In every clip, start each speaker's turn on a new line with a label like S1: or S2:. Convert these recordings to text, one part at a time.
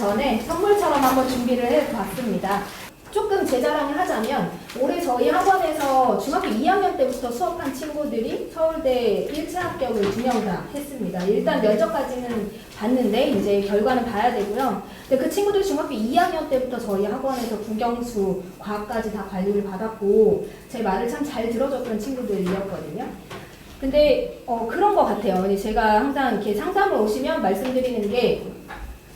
S1: 전에 선물처럼 한번 준비를 해봤습니다. 조금 제 자랑을 하자면 올해 저희 학원에서 중학교 2학년 때부터 수업한 친구들이 서울대 1차 합격을 2명 다 했습니다. 일단 면접까지는 봤는데 이제 결과는 봐야 되고요. 근데 그 친구들 중학교 2학년 때부터 저희 학원에서 국영수, 과학까지 다 관리를 받았고 제 말을 참 잘 들어줬던 친구들이었거든요. 근데 그런 것 같아요. 제가 항상 이렇게 상담을 오시면 말씀드리는 게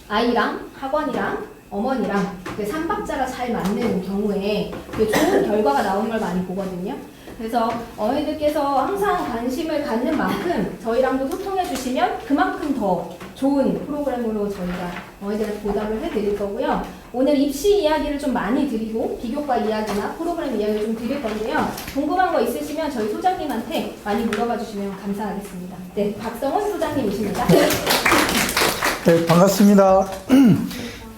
S1: 아이랑 학원이랑 어머니랑 삼박자가 잘 맞는 경우에 좋은 결과가 나오는 걸 많이 보거든요. 그래서 어머니들께서 항상 관심을 갖는 만큼 저희랑도 소통해 주시면 그만큼 더 좋은 프로그램으로 저희가 어머니들한테 보답을 해드릴 거고요. 오늘 입시 이야기를 좀 많이 드리고 비교과 이야기나 프로그램 이야기를 좀 드릴 건데요. 궁금한 거 있으시면 저희 소장님한테 많이 물어봐 주시면 감사하겠습니다. 네, 박성훈 소장님이십니다.
S2: 네, 반갑습니다.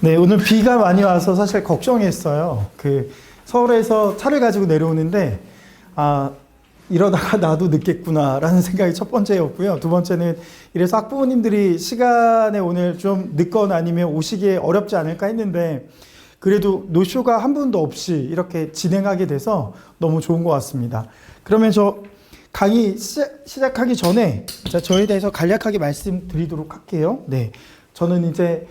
S2: 네, 오늘 비가 많이 와서 사실 걱정했어요. 서울에서 차를 가지고 내려오는데, 이러다가 나도 늦겠구나라는 생각이 첫 번째였고요. 두 번째는 이래서 학부모님들이 시간에 오늘 좀 늦거나 아니면 오시기에 어렵지 않을까 했는데, 그래도 노쇼가 한 분도 없이 이렇게 진행하게 돼서 너무 좋은 것 같습니다. 그러면 저 강의 시작하기 전에 저에 대해서 간략하게 말씀드리도록 할게요. 네, 저는 이제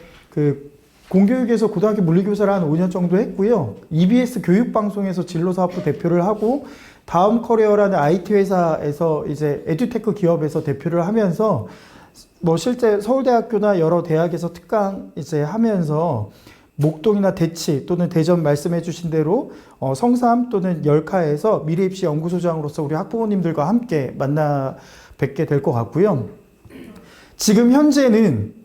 S2: 공교육에서 고등학교 물리교사를 한 5년 정도 했고요. EBS 교육방송에서 진로사업부 대표를 하고 다음 커리어라는 IT 회사에서 이제 에듀테크 기업에서 대표를 하면서 실제 서울대학교나 여러 대학에서 특강 이제 하면서 목동이나 대치 또는 대전 말씀해 주신 대로 성삼 또는 열카에서 미래입시 연구소장으로서 우리 학부모님들과 함께 만나 뵙게 될 것 같고요. 지금 현재는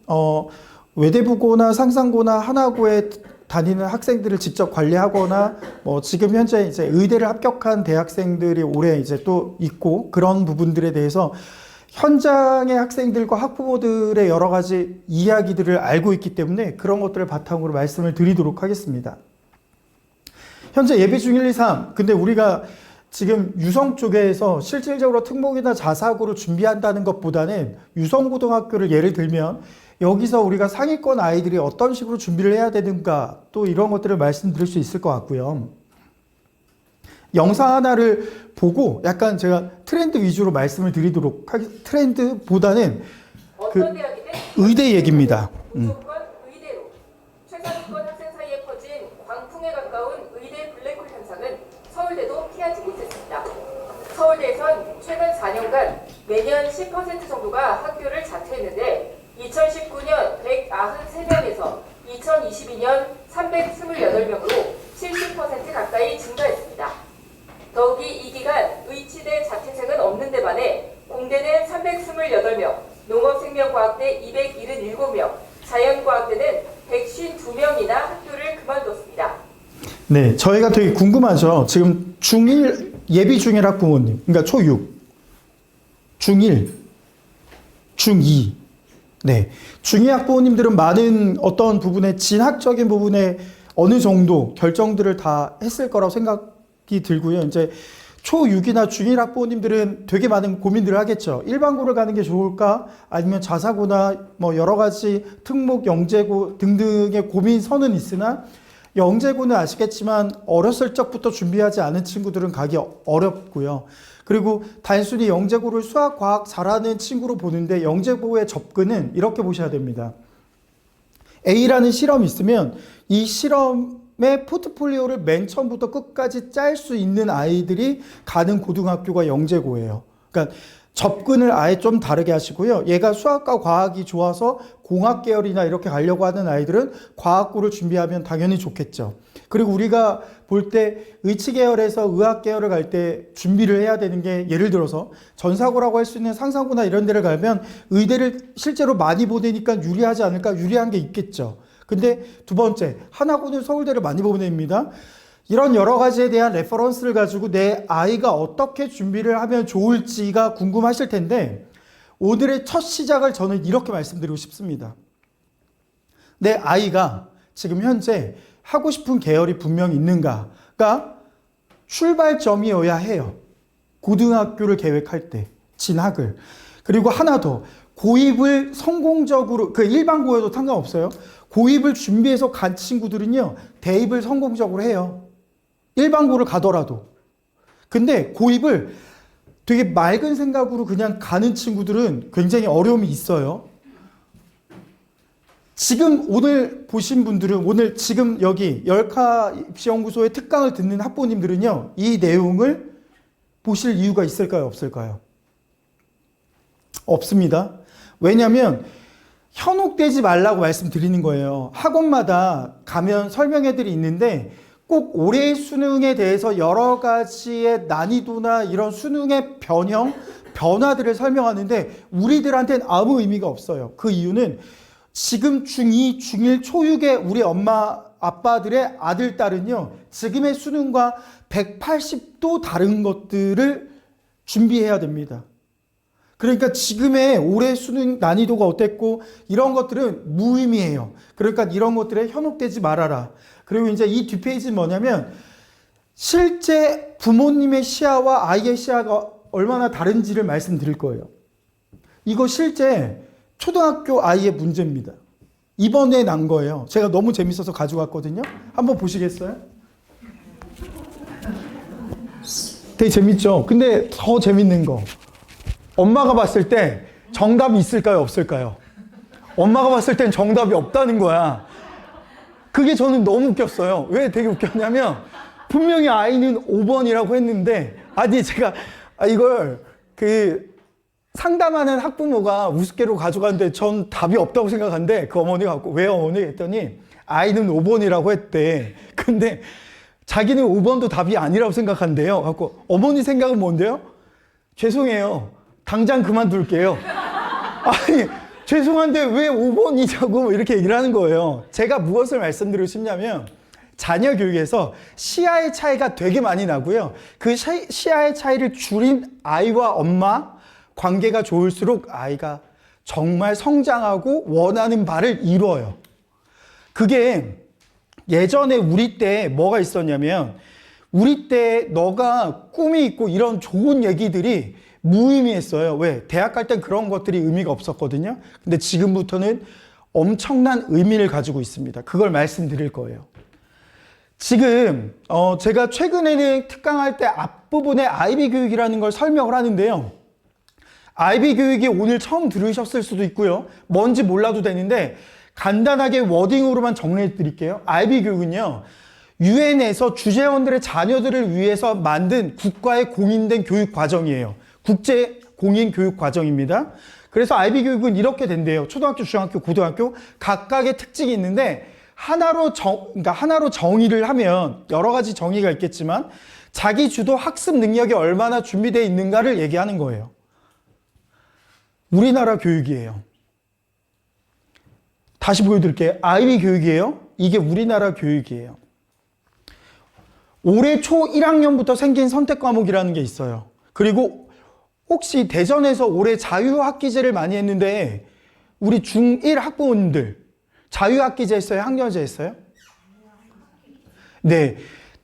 S2: 외대부고나 상상고나 하나고에 다니는 학생들을 직접 관리하거나 지금 현재 이제 의대를 합격한 대학생들이 올해 이제 또 있고 그런 부분들에 대해서 현장의 학생들과 학부모들의 여러 가지 이야기들을 알고 있기 때문에 그런 것들을 바탕으로 말씀을 드리도록 하겠습니다. 현재 예비 중 1, 2, 3. 근데 우리가 지금 유성 쪽에서 실질적으로 특목이나 자사고를 준비한다는 것보다는 유성고등학교를 예를 들면 여기서 우리가 상위권 아이들이 어떤 식으로 준비를 해야 되는가 또 이런 것들을 말씀드릴 수 있을 것 같고요. 영상 하나를 보고 약간 제가 트렌드 위주로 말씀을 드리도록 하겠습니다. 트렌드보다는 의대 얘기입니다.
S3: 무조건 의대로. 최상위권 학생 사이에 퍼진 광풍에 가까운 의대 블랙홀 현상은 서울대도 피하지 못했습니다. 서울대에선 최근 4년간 매년 10% 정도가 학교를 자퇴했는데 2019년 193명에서 2022년 328명으로 70% 가까이 증가했습니다. 더욱이 이 기간 의치대 자퇴생은 없는 데 반해 공대는 328명, 농업생명과학대 277명, 자연과학대는 152명이나 학교를 그만뒀습니다.
S2: 네, 저희가 되게 궁금하죠. 지금 중1 예비 중1 학부모님, 그러니까 초6, 중1, 중2. 네, 중2 학부모님들은 많은 어떤 부분에 진학적인 부분에 어느 정도 결정들을 다 했을 거라고 생각이 들고요. 이제 초6이나 중1 학부모님들은 되게 많은 고민들을 하겠죠. 일반고를 가는 게 좋을까? 아니면 자사고나 여러 가지 특목, 영재고 등등의 고민선은 있으나 영재고는 아시겠지만 어렸을 적부터 준비하지 않은 친구들은 가기 어렵고요. 그리고 단순히 영재고를 수학, 과학 잘하는 친구로 보는데 영재고의 접근은 이렇게 보셔야 됩니다. A라는 실험이 있으면 이 실험의 포트폴리오를 맨 처음부터 끝까지 짤 수 있는 아이들이 가는 고등학교가 영재고예요. 그러니까 접근을 아예 좀 다르게 하시고요. 얘가 수학과 과학이 좋아서 공학 계열이나 이렇게 가려고 하는 아이들은 과학고를 준비하면 당연히 좋겠죠. 그리고 우리가 볼 때 의치 계열에서 의학 계열을 갈 때 준비를 해야 되는 게 예를 들어서 전사고라고 할 수 있는 상상고나 이런 데를 가면 의대를 실제로 많이 보내니까 유리하지 않을까? 유리한 게 있겠죠. 근데 두 번째, 하나고는 서울대를 많이 보냅니다. 이런 여러 가지에 대한 레퍼런스를 가지고 내 아이가 어떻게 준비를 하면 좋을지가 궁금하실 텐데 오늘의 첫 시작을 저는 이렇게 말씀드리고 싶습니다. 내 아이가 지금 현재 하고 싶은 계열이 분명히 있는가가 출발점이어야 해요. 고등학교를 계획할 때 진학을. 그리고 하나 더, 고입을 성공적으로, 그 일반고여도 상관없어요. 고입을 준비해서 간 친구들은요, 대입을 성공적으로 해요. 일반고를 가더라도. 근데 고입을 되게 맑은 생각으로 그냥 가는 친구들은 굉장히 어려움이 있어요. 지금 오늘 보신 분들은, 오늘 지금 여기 열카 입시연구소의 특강을 듣는 학부모님들은요, 이 내용을 보실 이유가 있을까요? 없을까요? 없습니다. 왜냐하면 현혹되지 말라고 말씀드리는 거예요. 학원마다 가면 설명회들이 있는데 꼭 올해 수능에 대해서 여러 가지의 난이도나 이런 수능의 변형, 변화들을 설명하는데 우리들한테는 아무 의미가 없어요. 그 이유는 지금 중2, 중1 초육의 우리 엄마, 아빠들의 아들, 딸은요, 지금의 수능과 180도 다른 것들을 준비해야 됩니다. 그러니까 지금의 올해 수능 난이도가 어땠고 이런 것들은 무의미해요. 그러니까 이런 것들에 현혹되지 말아라. 그리고 이제 이 뒷페이지는 뭐냐면 실제 부모님의 시야와 아이의 시야가 얼마나 다른지를 말씀드릴 거예요. 이거 실제 초등학교 아이의 문제입니다. 이번에 난 거예요. 제가 너무 재밌어서 가져왔거든요. 한번 보시겠어요? 되게 재밌죠? 근데 더 재밌는 거. 엄마가 봤을 때 정답이 있을까요? 없을까요? 엄마가 봤을 땐 정답이 없다는 거야. 그게 저는 너무 웃겼어요. 왜 되게 웃겼냐면 분명히 아이는 5번이라고 했는데 아니 제가 이걸 상담하는 학부모가 우습게로 가져갔는데 전 답이 없다고 생각하는데 그 어머니가 갖고 왜 어머니 했더니 아이는 5번이라고 했대. 근데 자기는 5번도 답이 아니라고 생각한대요. 갖고 어머니 생각은 뭔데요? 죄송해요. 당장 그만둘게요. 아니 죄송한데 왜 5번이냐고 이렇게 얘기를 하는 거예요. 제가 무엇을 말씀드리고 싶냐면 자녀 교육에서 시야의 차이가 되게 많이 나고요. 그 시야의 차이를 줄인 아이와 엄마 관계가 좋을수록 아이가 정말 성장하고 원하는 바를 이루어요. 그게 예전에 우리 때 뭐가 있었냐면 우리 때 너가 꿈이 있고 이런 좋은 얘기들이 무의미했어요. 왜? 대학 갈 땐 그런 것들이 의미가 없었거든요. 근데 지금부터는 엄청난 의미를 가지고 있습니다. 그걸 말씀드릴 거예요. 지금 제가 최근에는 특강할 때 앞부분에 아이비 교육이라는 걸 설명을 하는데요. 아이비 교육이 오늘 처음 들으셨을 수도 있고요. 뭔지 몰라도 되는데 간단하게 워딩으로만 정리해 드릴게요. 아이비 교육은요. 유엔에서 주재원들의 자녀들을 위해서 만든 국가의 공인된 교육 과정이에요. 국제 공인 교육 과정입니다. 그래서 아이비 교육은 이렇게 된대요. 초등학교, 중학교, 고등학교 각각의 특징이 있는데 하나로 정의를 하면 여러 가지 정의가 있겠지만 자기 주도 학습 능력이 얼마나 준비되어 있는가를 얘기하는 거예요. 우리나라 교육이에요. 다시 보여드릴게요. 아이비 교육이에요. 이게 우리나라 교육이에요. 올해 초 1학년부터 생긴 선택 과목이라는 게 있어요. 그리고 혹시 대전에서 올해 자유학기제를 많이 했는데 우리 중1 학부모님들 자유학기제 했어요? 학년제 했어요? 네.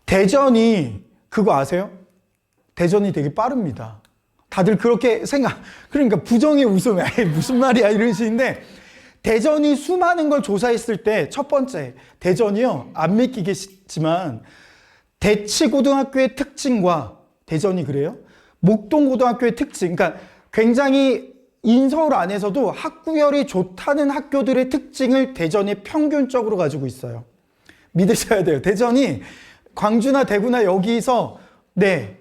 S2: 대전이 그거 아세요? 대전이 되게 빠릅니다. 다들 그렇게 그러니까 부정의 웃음, 에이, 무슨 말이야 이러시는데 대전이 수많은 걸 조사했을 때 첫 번째, 대전이요. 안 믿기겠지만 대치고등학교의 특징과 대전이 그래요? 목동고등학교의 특징, 그러니까 굉장히 인서울 안에서도 학구열이 좋다는 학교들의 특징을 대전이 평균적으로 가지고 있어요. 믿으셔야 돼요. 대전이 광주나 대구나 여기서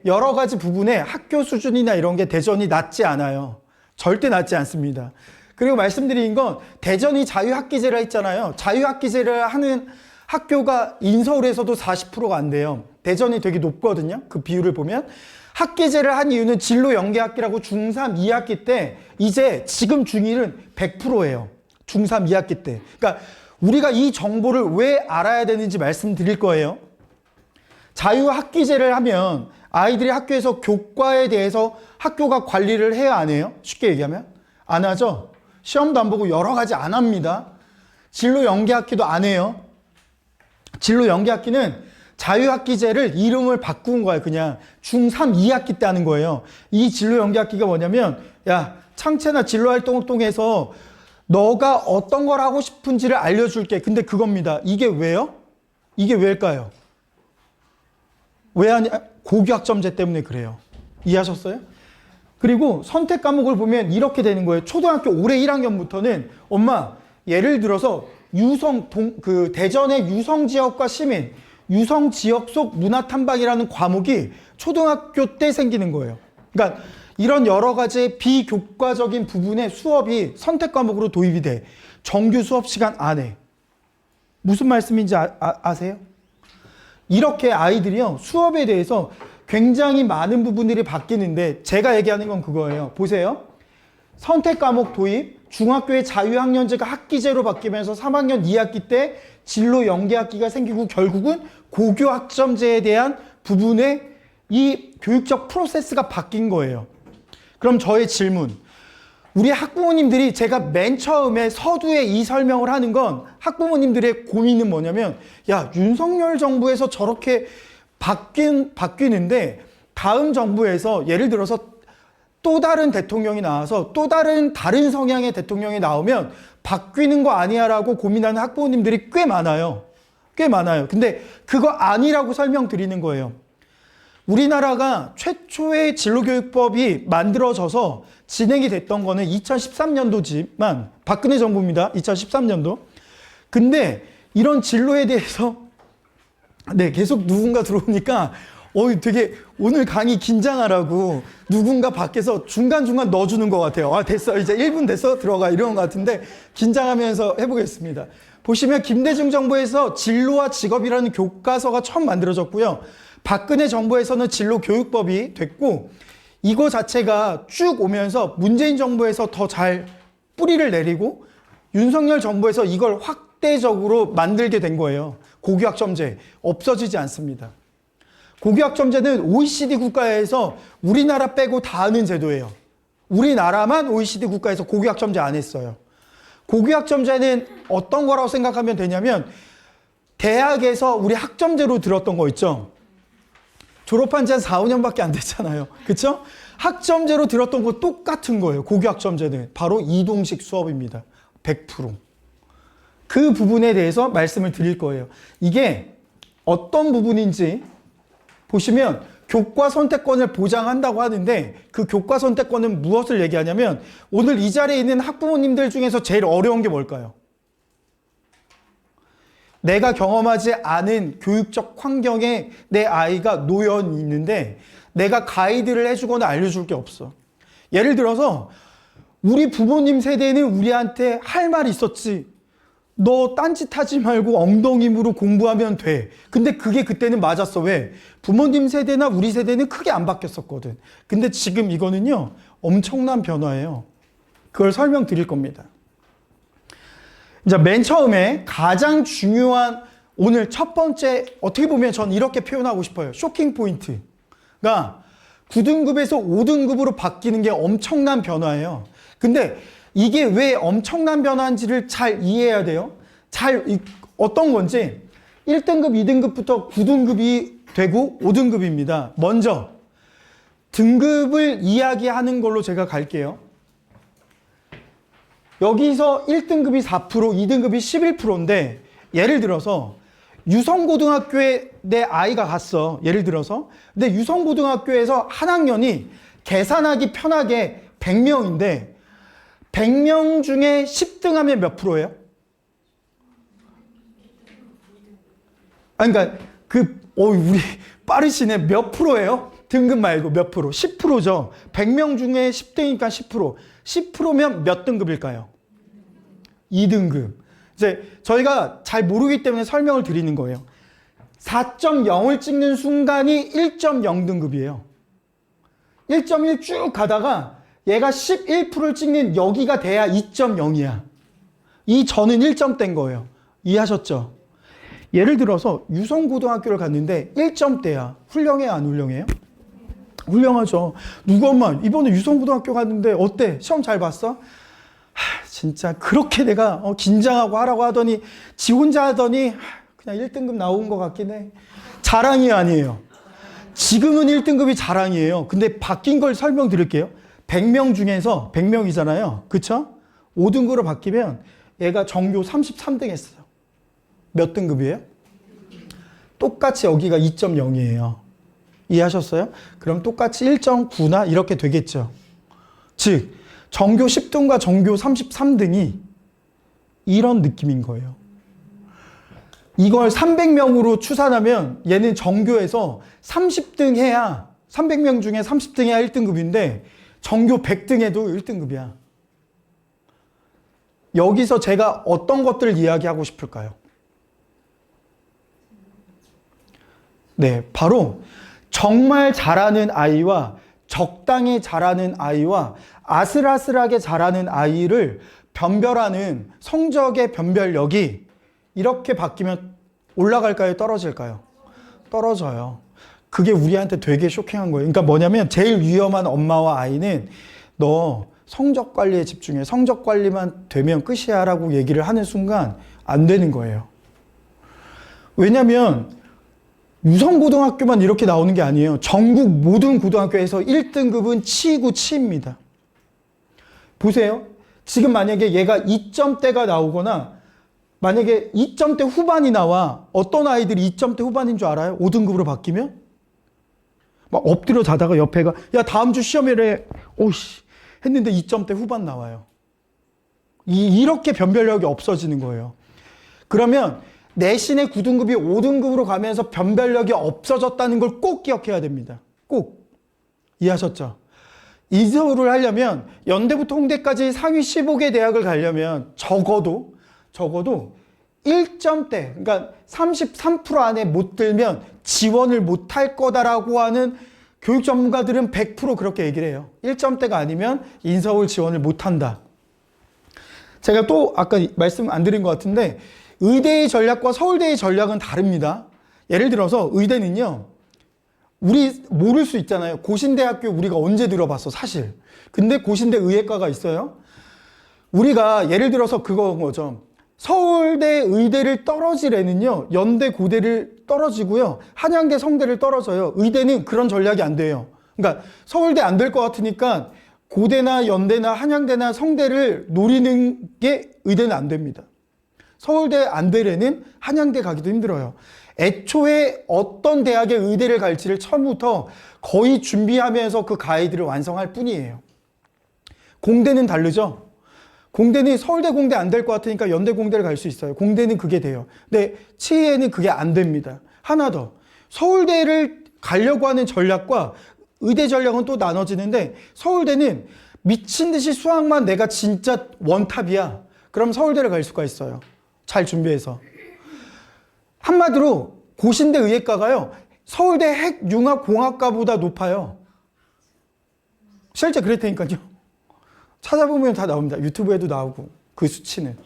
S2: 여러 가지 부분에 학교 수준이나 이런 게 대전이 낮지 않아요. 절대 낮지 않습니다. 그리고 말씀드린 건 대전이 자유학기제를 했잖아요. 자유학기제를 하는 학교가 인서울에서도 40%가 안 돼요. 대전이 되게 높거든요. 그 비율을 보면. 학기제를 한 이유는 진로 연계학기라고 중3 2학기 때 이제 지금 중1은 100%예요. 중3 2학기 때. 그러니까 우리가 이 정보를 왜 알아야 되는지 말씀드릴 거예요. 자유학기제를 하면 아이들이 학교에서 교과에 대해서 학교가 관리를 해야 안 해요? 쉽게 얘기하면? 안 하죠? 시험도 안 보고 여러 가지 안 합니다. 진로 연계학기도 안 해요. 진로 연계학기는 자유학기제를 이름을 바꾼 거예요. 그냥 중3 2학기 때 하는 거예요. 이 진로 연계학기가 뭐냐면 야 창체나 진로 활동을 통해서 너가 어떤 걸 하고 싶은지를 알려줄게. 근데 그겁니다. 이게 왜요? 이게 왜일까요? 왜 하냐? 고교학점제 때문에 그래요. 이해하셨어요? 그리고 선택 과목을 보면 이렇게 되는 거예요. 초등학교 올해 1학년부터는 엄마 예를 들어서 대전의 유성 지역과 시민, 유성 지역 속 문화 탐방이라는 과목이 초등학교 때 생기는 거예요. 그러니까 이런 여러 가지 비교과적인 부분의 수업이 선택 과목으로 도입이 돼. 정규 수업 시간 안에. 무슨 말씀인지 아세요? 이렇게 아이들이요, 수업에 대해서 굉장히 많은 부분들이 바뀌는데, 제가 얘기하는 건 그거예요. 보세요. 선택 과목 도입, 중학교의 자유학년제가 학기제로 바뀌면서 3학년 2학기 때 진로 연계학기가 생기고 결국은 고교학점제에 대한 부분의 이 교육적 프로세스가 바뀐 거예요. 그럼 저의 질문. 우리 학부모님들이 제가 맨 처음에 서두에 이 설명을 하는 건 학부모님들의 고민은 뭐냐면, 야, 윤석열 정부에서 저렇게 바뀌는데 다음 정부에서 예를 들어서 또 다른 대통령이 나와서 또 다른 성향의 대통령이 나오면 바뀌는 거 아니야라고 고민하는 학부모님들이 꽤 많아요. 꽤 많아요. 근데 그거 아니라고 설명드리는 거예요. 우리나라가 최초의 진로교육법이 만들어져서 진행이 됐던 거는 2013년도지만 박근혜 정부입니다. 2013년도. 근데 이런 진로에 대해서 계속 누군가 들어오니까 되게 오늘 강의 긴장하라고 누군가 밖에서 중간중간 넣어주는 것 같아요. 아, 됐어. 이제 1분 됐어. 들어가. 이런 것 같은데 긴장하면서 해보겠습니다. 보시면 김대중 정부에서 진로와 직업이라는 교과서가 처음 만들어졌고요. 박근혜 정부에서는 진로교육법이 됐고, 이거 자체가 쭉 오면서 문재인 정부에서 더 잘 뿌리를 내리고 윤석열 정부에서 이걸 확대적으로 만들게 된 거예요. 고교학점제 없어지지 않습니다. 고교학점제는 OECD 국가에서 우리나라 빼고 다 하는 제도예요. 우리나라만 OECD 국가에서 고교학점제 안 했어요. 고교학점제는 어떤 거라고 생각하면 되냐면, 대학에서 우리 학점제로 들었던 거 있죠. 졸업한 지 한 4, 5년밖에 안 됐잖아요. 그쵸? 학점제로 들었던 거 똑같은 거예요. 고교학점제는 바로 이동식 수업입니다. 100%. 그 부분에 대해서 말씀을 드릴 거예요. 이게 어떤 부분인지 보시면 교과 선택권을 보장한다고 하는데, 그 교과 선택권은 무엇을 얘기하냐면, 오늘 이 자리에 있는 학부모님들 중에서 제일 어려운 게 뭘까요? 내가 경험하지 않은 교육적 환경에 내 아이가 놓여 있는데 내가 가이드를 해주거나 알려줄 게 없어. 예를 들어서 우리 부모님 세대는 우리한테 할 말이 있었지. 너 딴짓하지 말고 엉덩이 힘으로 공부하면 돼. 근데 그게 그때는 맞았어. 왜? 부모님 세대나 우리 세대는 크게 안 바뀌었었거든. 근데 지금 이거는요, 엄청난 변화예요. 그걸 설명드릴 겁니다. 이제 맨 처음에 가장 중요한, 오늘 첫 번째, 어떻게 보면 전 이렇게 표현하고 싶어요. 쇼킹 포인트가 9등급에서 5등급으로 바뀌는 게 엄청난 변화예요. 근데 이게 왜 엄청난 변화인지를 잘 이해해야 돼요. 어떤 건지 1등급, 2등급부터 9등급이 되고 5등급입니다. 먼저 등급을 이야기하는 걸로 제가 갈게요. 여기서 1등급이 4%, 2등급이 11%인데 예를 들어서 유성고등학교에 내 아이가 갔어. 예를 들어서. 근데 유성고등학교에서 한 학년이 계산하기 편하게 100명인데 100명 중에 10등 하면 몇 프로예요? 그러니까 우리 빠르시네. 몇 프로예요? 등급 말고 몇 프로? 10%죠. 100명 중에 10등이니까 10%. 10%면 몇 등급일까요? 2등급. 이제 저희가 잘 모르기 때문에 설명을 드리는 거예요. 4.0을 찍는 순간이 1.0등급이에요. 1.1 쭉 가다가 얘가 11%를 찍는 여기가 돼야 2.0이야. 이 전은 1점대인 거예요. 이해하셨죠? 예를 들어서 유성고등학교를 갔는데 1점대야. 훌륭해요, 안 훌륭해요? 훌륭하죠. 누구 엄마 이번에 유성고등학교 갔는데 어때? 시험 잘 봤어? 진짜 그렇게 내가 긴장하고 하라고 하더니 지 혼자 하더니 그냥 1등급 나온 것 같긴 해. 자랑이 아니에요. 지금은 1등급이 자랑이에요. 근데 바뀐 걸 설명드릴게요. 100명 중에서 100명이잖아요. 그쵸? 5등급으로 바뀌면 얘가 전교 33등 했어요. 몇 등급이에요? 똑같이 여기가 2.0이에요. 이해하셨어요? 그럼 똑같이 1.9나 이렇게 되겠죠. 즉, 전교 10등과 전교 33등이 이런 느낌인 거예요. 이걸 300명으로 추산하면 얘는 전교에서 30등 해야 300명 중에 30등 해야 1등급인데 전교 100등 해도 1등급이야. 여기서 제가 어떤 것들을 이야기하고 싶을까요? 네, 바로 정말 잘하는 아이와 적당히 잘하는 아이와 아슬아슬하게 잘하는 아이를 변별하는 성적의 변별력이 이렇게 바뀌면 올라갈까요? 떨어질까요? 떨어져요. 그게 우리한테 되게 쇼킹한 거예요. 그러니까 뭐냐면 제일 위험한 엄마와 아이는 너 성적 관리에 집중해. 성적 관리만 되면 끝이야 라고 얘기를 하는 순간 안 되는 거예요. 왜냐면 유성고등학교만 이렇게 나오는 게 아니에요. 전국 모든 고등학교에서 1등급은 치이고 치입니다. 보세요. 지금 만약에 얘가 2점대가 나오거나 만약에 2점대 후반이 나와 어떤 아이들이 2점대 후반인 줄 알아요? 5등급으로 바뀌면? 막 엎드려 자다가 옆에가 야 다음 주 시험이래 오씨 했는데 2점대 후반 나와요. 이렇게 변별력이 없어지는 거예요. 그러면 내신의 9등급이 5등급으로 가면서 변별력이 없어졌다는 걸 꼭 기억해야 됩니다. 꼭. 이해하셨죠? 이서울을 하려면 연대부터 홍대까지 상위 15개 대학을 가려면 적어도 1점대, 그러니까 33% 안에 못 들면 지원을 못 할 거다라고 하는 교육 전문가들은 100% 그렇게 얘기를 해요. 1점대가 아니면 인서울 지원을 못 한다. 제가 또 아까 말씀 안 드린 것 같은데 의대의 전략과 서울대의 전략은 다릅니다. 예를 들어서 의대는요. 우리 모를 수 있잖아요. 고신대학교 우리가 언제 들어봤어 사실. 근데 고신대 의예과가 있어요. 우리가 예를 들어서 그거인 거죠. 서울대 의대를 떨어질 애는요. 연대 고대를 떨어지고요. 한양대 성대를 떨어져요. 의대는 그런 전략이 안 돼요. 그러니까 서울대 안 될 것 같으니까 고대나 연대나 한양대나 성대를 노리는 게 의대는 안 됩니다. 서울대 안 될 애는 한양대 가기도 힘들어요. 애초에 어떤 대학에 의대를 갈지를 처음부터 거의 준비하면서 그 가이드를 완성할 뿐이에요. 공대는 다르죠? 공대는 서울대 공대 안 될 것 같으니까 연대 공대를 갈 수 있어요. 공대는 그게 돼요. 근데 치의에는 그게 안 됩니다. 하나 더. 서울대를 가려고 하는 전략과 의대 전략은 또 나눠지는데 서울대는 미친 듯이 수학만 내가 진짜 원탑이야. 그럼 서울대를 갈 수가 있어요. 잘 준비해서. 한마디로 고신대 의예과가요. 서울대 핵융합공학과보다 높아요. 실제 그랬다니까요. 찾아보면 다 나옵니다. 유튜브에도 나오고 그 수치는.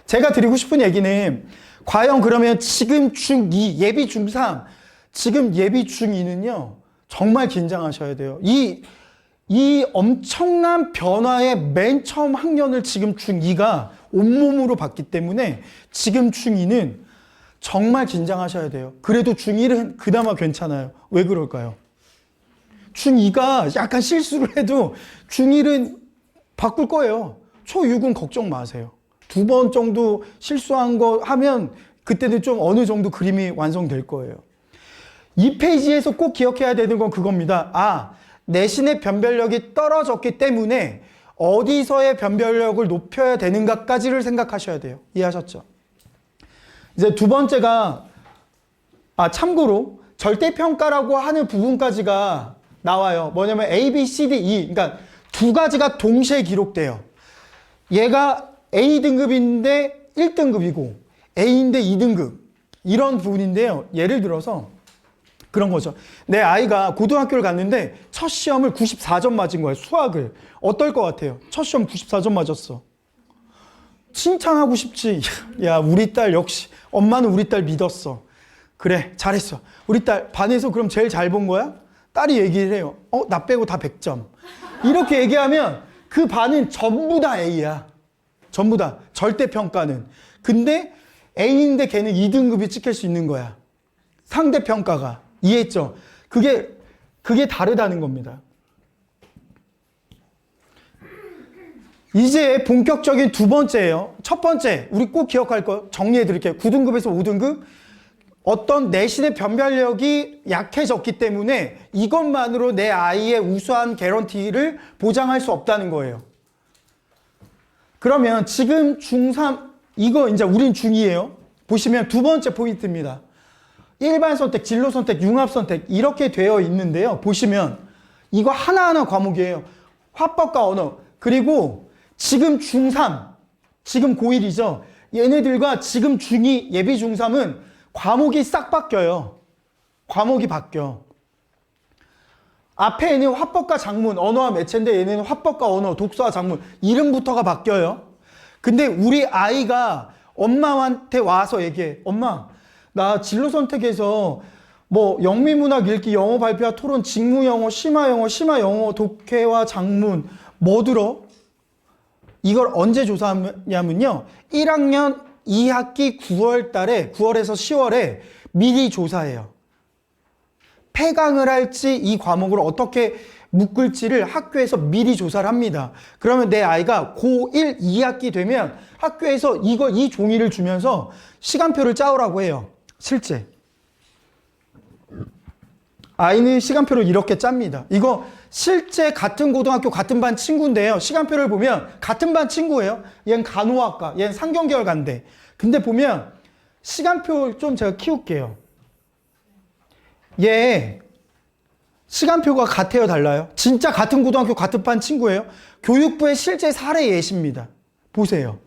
S2: 제가 드리고 싶은 얘기는 과연 그러면 지금 중2, 예비 중3, 지금 예비 중2는요. 정말 긴장하셔야 돼요. 이 엄청난 변화의 맨 처음 학년을 지금 중2가 온몸으로 봤기 때문에 지금 중2는 정말 긴장하셔야 돼요. 그래도 중1은 그나마 괜찮아요. 왜 그럴까요? 중2가 약간 실수를 해도 중1은 바꿀 거예요. 초6은 걱정 마세요. 2번 정도 실수한 거 하면 그때는 좀 어느 정도 그림이 완성될 거예요. 이 페이지에서 꼭 기억해야 되는 건 그겁니다. 아, 내신의 변별력이 떨어졌기 때문에 어디서의 변별력을 높여야 되는가까지를 생각하셔야 돼요. 이해하셨죠? 이제 두 번째가 참고로 절대평가라고 하는 부분까지가 나와요. 뭐냐면 A, B, C, D, E. 그러니까 두 가지가 동시에 기록돼요. 얘가 A등급인데 1등급이고 A인데 2등급. 이런 부분인데요. 예를 들어서 그런 거죠. 내 아이가 고등학교를 갔는데 첫 시험을 94점 맞은 거예요. 수학을. 어떨 것 같아요? 첫 시험 94점 맞았어. 칭찬하고 싶지. 야, 우리 딸 역시 엄마는 우리 딸 믿었어. 그래, 잘했어. 우리 딸 반에서 그럼 제일 잘 본 거야? 딸이 얘기를 해요. 나 빼고 다 100점. 이렇게 얘기하면 그 반은 전부 다 A야. 전부 다. 절대평가는. 근데 A인데 걔는 2등급이 찍힐 수 있는 거야. 상대평가가. 이해했죠? 그게 다르다는 겁니다. 이제 본격적인 두 번째예요. 첫 번째, 우리 꼭 기억할 거 정리해 드릴게요. 9등급에서 5등급. 어떤 내신의 변별력이 약해졌기 때문에 이것만으로 내 아이의 우수한 개런티를 보장할 수 없다는 거예요. 그러면 지금 중3, 이거 이제 우린 중2예요. 보시면 두 번째 포인트입니다. 일반 선택, 진로 선택, 융합 선택 이렇게 되어 있는데요. 보시면 이거 하나하나 과목이에요. 화법과 언어. 그리고 지금 중3, 지금 고1이죠. 얘네들과 지금 중2, 예비 중3은 과목이 싹 바뀌어요. 과목이 바뀌어. 앞에는 화법과 작문, 언어와 매체인데 얘네는 화법과 언어, 독서와 작문 이름부터가 바뀌어요. 근데 우리 아이가 엄마한테 와서 얘기해. 엄마, 나 진로 선택에서 뭐 영미문학 읽기, 영어 발표와 토론, 직무영어, 심화영어, 독해와 작문 뭐 들어? 이걸 언제 조사하냐면요. 1학년 2학기 9월 달에 9월에서 10월에 미리 조사해요. 폐강을 할지 이 과목을 어떻게 묶을지를 학교에서 미리 조사를 합니다. 그러면 내 아이가 고1 2학기 되면 학교에서 이 종이를 주면서 시간표를 짜오라고 해요. 실제. 아이는 시간표를 이렇게 짭니다. 이거 실제 같은 고등학교 같은 반 친구인데요. 시간표를 보면 같은 반 친구예요. 얘는 간호학과, 얘는 상경계열간대. 근데 보면 시간표 좀 제가 키울게요. 얘 시간표가 같아요, 달라요? 진짜 같은 고등학교 같은 반 친구예요. 교육부의 실제 사례 예시입니다. 보세요.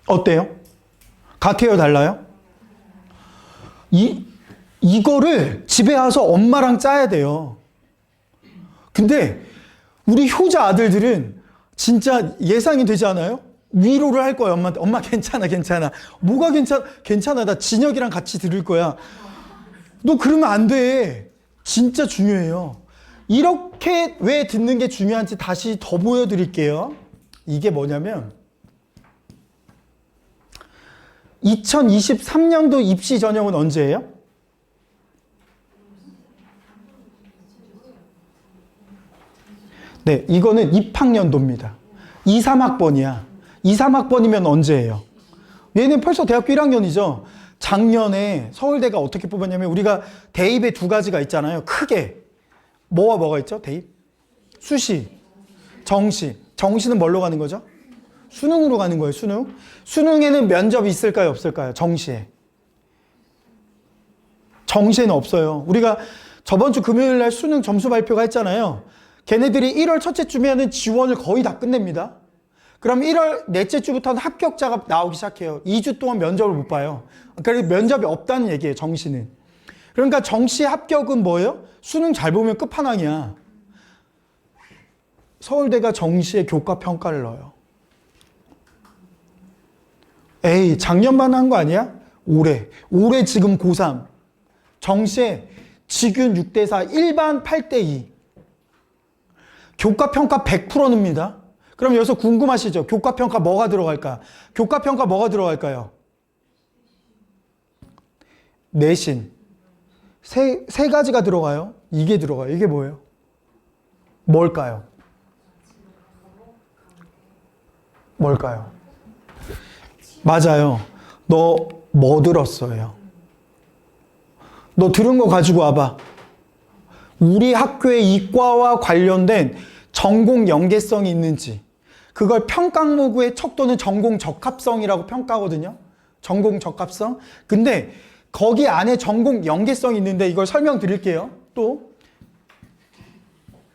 S2: 어때요? 같아요, 달라요? 이거를 집에 와서 엄마랑 짜야 돼요. 근데 우리 효자 아들들은 진짜 예상이 되지 않아요? 위로를 할 거예요, 엄마한테. 엄마 괜찮아. 뭐가 괜찮아. 나 진혁이랑 같이 들을 거야. 너 그러면 안 돼. 진짜 중요해요. 이렇게 왜 듣는 게 중요한지 다시 더 보여드릴게요. 이게 뭐냐면 2023년도 입시 전형은 언제예요? 네, 이거는 입학년도입니다. 2, 3학번이야. 2, 3학번이면 언제예요? 얘는 벌써 대학교 1학년이죠. 작년에 서울대가 어떻게 뽑았냐면 우리가 대입에 두 가지가 있잖아요. 크게. 뭐가 있죠? 대입? 수시, 정시. 정시는 뭘로 가는 거죠? 수능으로 가는 거예요, 수능. 수능에는 면접이 있을까요, 없을까요? 정시에. 정시에는 없어요. 우리가 저번 주 금요일 날 수능 점수 발표가 했잖아요. 걔네들이 1월 첫째 주면은 지원을 거의 다 끝냅니다. 그럼 1월 넷째 주부터는 합격자가 나오기 시작해요. 2주 동안 면접을 못 봐요. 그러니까 면접이 없다는 얘기예요, 정시는. 그러니까 정시 합격은 뭐예요? 수능 잘 보면 끝판왕이야. 서울대가 정시에 교과 평가를 넣어요. 에이, 작년만 한 거 아니야? 올해 지금 고3. 정시에 직윤 6대4, 일반 8대2. 교과평가 100%입니다. 그럼 여기서 궁금하시죠? 교과평가 뭐가 들어갈까? 교과평가 뭐가 들어갈까요? 내신. 세 가지가 들어가요. 이게 들어가요. 이게 뭐예요? 뭘까요? 맞아요. 너 뭐 들었어요? 너 들은 거 가지고 와봐. 우리 학교의 이과와 관련된 전공 연계성이 있는지. 그걸 평가목의 척도는 전공 적합성이라고 평가하거든요. 전공 적합성. 근데 거기 안에 전공 연계성이 있는데 이걸 설명드릴게요. 또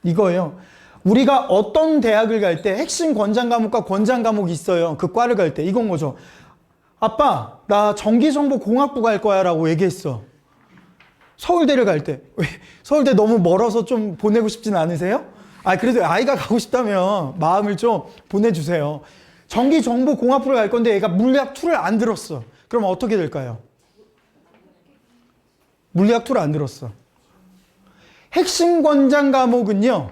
S2: 이거예요. 우리가 어떤 대학을 갈 때 핵심 권장 과목과 권장 과목이 있어요. 그 과를 갈 때 이건 거죠. 아빠, 나 전기정보공학부 갈 거야 라고 얘기했어. 서울대를 갈 때. 왜? 서울대 너무 멀어서 좀 보내고 싶진 않으세요? 그래도 아이가 가고 싶다면 마음을 좀 보내주세요. 전기정보공학부를 갈 건데 얘가 물리학 2를 안 들었어. 그럼 어떻게 될까요? 물리학 2를 안 들었어. 핵심 권장 과목은요,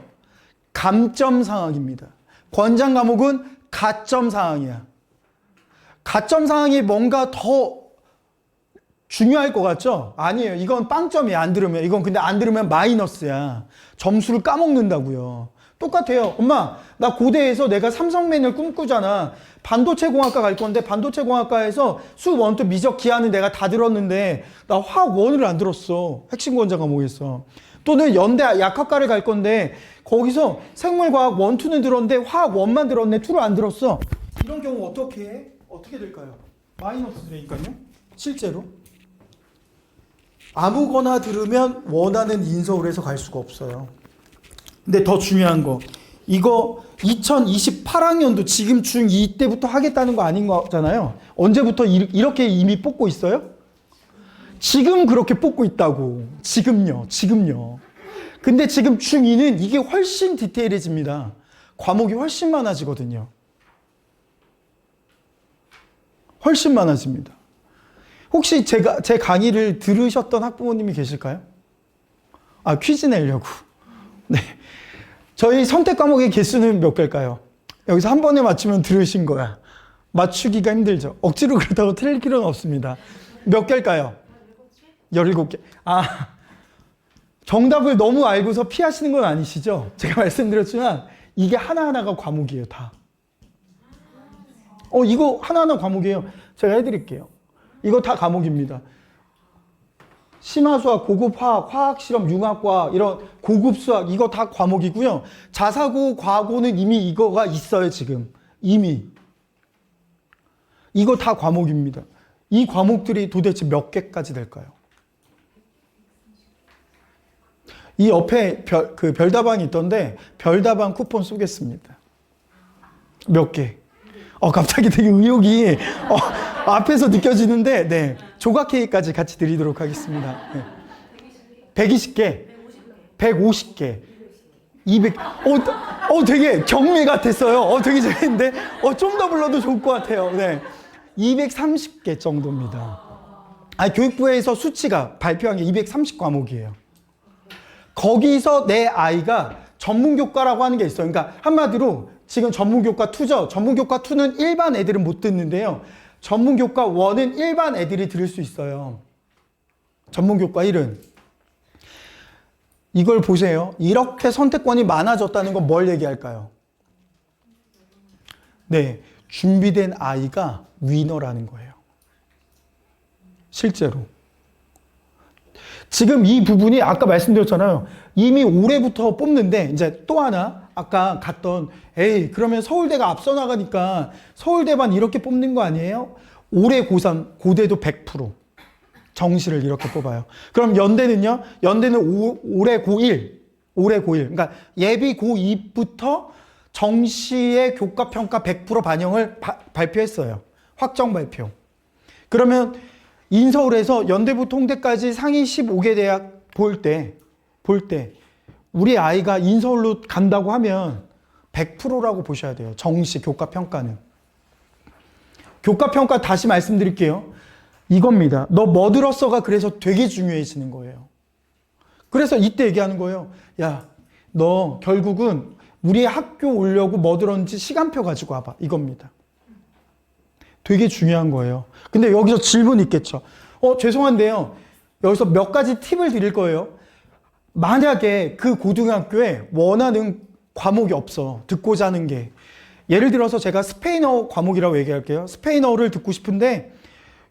S2: 감점 상황입니다. 권장 과목은 가점 상황이야. 가점 상황이 뭔가 더 중요할 것 같죠? 아니에요. 이건 빵점이야. 안 들으면. 이건 근데 안 들으면 마이너스야. 점수를 까먹는다고요. 똑같아요. 엄마, 나 고대에서 내가 삼성맨을 꿈꾸잖아. 반도체공학과 갈 건데 반도체공학과에서 수 원투 미적 기하는 내가 다 들었는데 나 화학 원을 안 들었어. 핵심 권자가 뭐겠어. 또는 연대 약학과를 갈 건데 거기서 생물과학 원투는 들었는데 화학 원만 들었네. 투를 안 들었어. 이런 경우 어떻게 해? 어떻게 될까요? 마이너스 되니까요. 실제로. 아무거나 들으면 원하는 인서울에서 갈 수가 없어요. 근데 더 중요한 거, 이거 2028학년도 지금 중2 때부터 하겠다는 거 아닌 거잖아요. 언제부터 이렇게 이미 뽑고 있어요? 지금 그렇게 뽑고 있다고. 지금요. 근데 지금 중2는 이게 훨씬 디테일해집니다. 과목이 훨씬 많아지거든요. 훨씬 많아집니다. 혹시 제 강의를 들으셨던 학부모님이 계실까요? 아, 퀴즈 내려고. 네. 저희 선택 과목의 개수는 몇 개일까요? 여기서 한 번에 맞추면 들으신 거야. 맞추기가 힘들죠. 억지로 그렇다고 틀릴 필요는 없습니다. 몇 개일까요? 17개. 아, 정답을 너무 알고서 피하시는 건 아니시죠? 제가 말씀드렸지만 이게 하나하나가 과목이에요, 다. 이거 하나하나 과목이에요. 제가 해드릴게요. 이거 다 과목입니다. 심화수학, 고급 화학, 화학실험, 융합과학, 이런 고급 수학, 이거 다 과목이고요. 자사고, 과고는 이미 이거가 있어요, 지금. 이미. 이거 다 과목입니다. 이 과목들이 도대체 몇 개까지 될까요? 이 옆에 별다방이 있던데, 별다방 쿠폰 쏘겠습니다. 몇 개? 갑자기 되게 의욕이, 앞에서 느껴지는데, 네. 조각 케이크까지 같이 드리도록 하겠습니다. 네. 120개, 150개, 200, 되게 경매 같았어요. 되게 재밌는데, 좀 더 불러도 좋을 것 같아요. 네. 230개 정도입니다. 교육부에서 수치가 발표한 게 230 과목이에요. 거기서 내 아이가 전문교과라고 하는 게 있어요. 그러니까 한마디로 지금 전문교과 2죠. 전문교과 2는 일반 애들은 못 듣는데요. 전문교과 1은 일반 애들이 들을 수 있어요. 전문교과 1은. 이걸 보세요. 이렇게 선택권이 많아졌다는 건 뭘 얘기할까요? 네, 준비된 아이가 위너라는 거예요. 실제로. 지금 이 부분이 아까 말씀드렸잖아요. 이미 올해부터 뽑는데 이제 또 하나 아까 갔던 그러면 서울대가 앞서 나가니까 서울대만 이렇게 뽑는 거 아니에요? 올해 고3, 고대도 100% 정시를 이렇게 뽑아요. 그럼 연대는요? 연대는 올해 고1. 그러니까 예비 고2부터 정시의 교과평가 100% 반영을 발표했어요. 확정 발표. 그러면 인서울에서 연대부터 홍대까지 상위 15개 대학 볼 때 우리 아이가 인서울로 간다고 하면 100%라고 보셔야 돼요. 정시 교과평가는. 교과평가 다시 말씀드릴게요. 이겁니다. 너 뭐 들었어가 그래서 되게 중요해지는 거예요. 그래서 이때 얘기하는 거예요. 야, 너 결국은 우리 학교 오려고 뭐 들었는지 시간표 가지고 와봐. 이겁니다. 되게 중요한 거예요. 근데 여기서 질문이 있겠죠. 죄송한데요. 여기서 몇 가지 팁을 드릴 거예요. 만약에 그 고등학교에 원하는 과목이 없어. 듣고자 하는 게. 예를 들어서 제가 스페인어 과목이라고 얘기할게요. 스페인어를 듣고 싶은데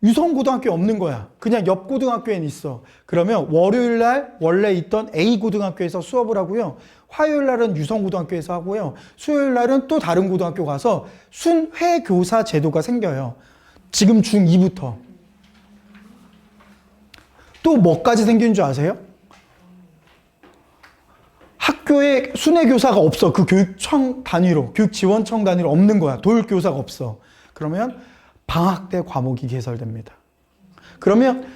S2: 유성고등학교에 없는 거야. 그냥 옆 고등학교엔 있어. 그러면 월요일날 원래 있던 A고등학교에서 수업을 하고요. 화요일날은 유성고등학교에서 하고요. 수요일날은 또 다른 고등학교 가서 순회교사 제도가 생겨요. 지금 중2부터. 또 뭐까지 생기는 줄 아세요? 학교에 순회교사가 없어. 그 교육청 단위로, 교육지원청 단위로 없는 거야. 도율교사가 없어. 그러면 방학 때 과목이 개설됩니다. 그러면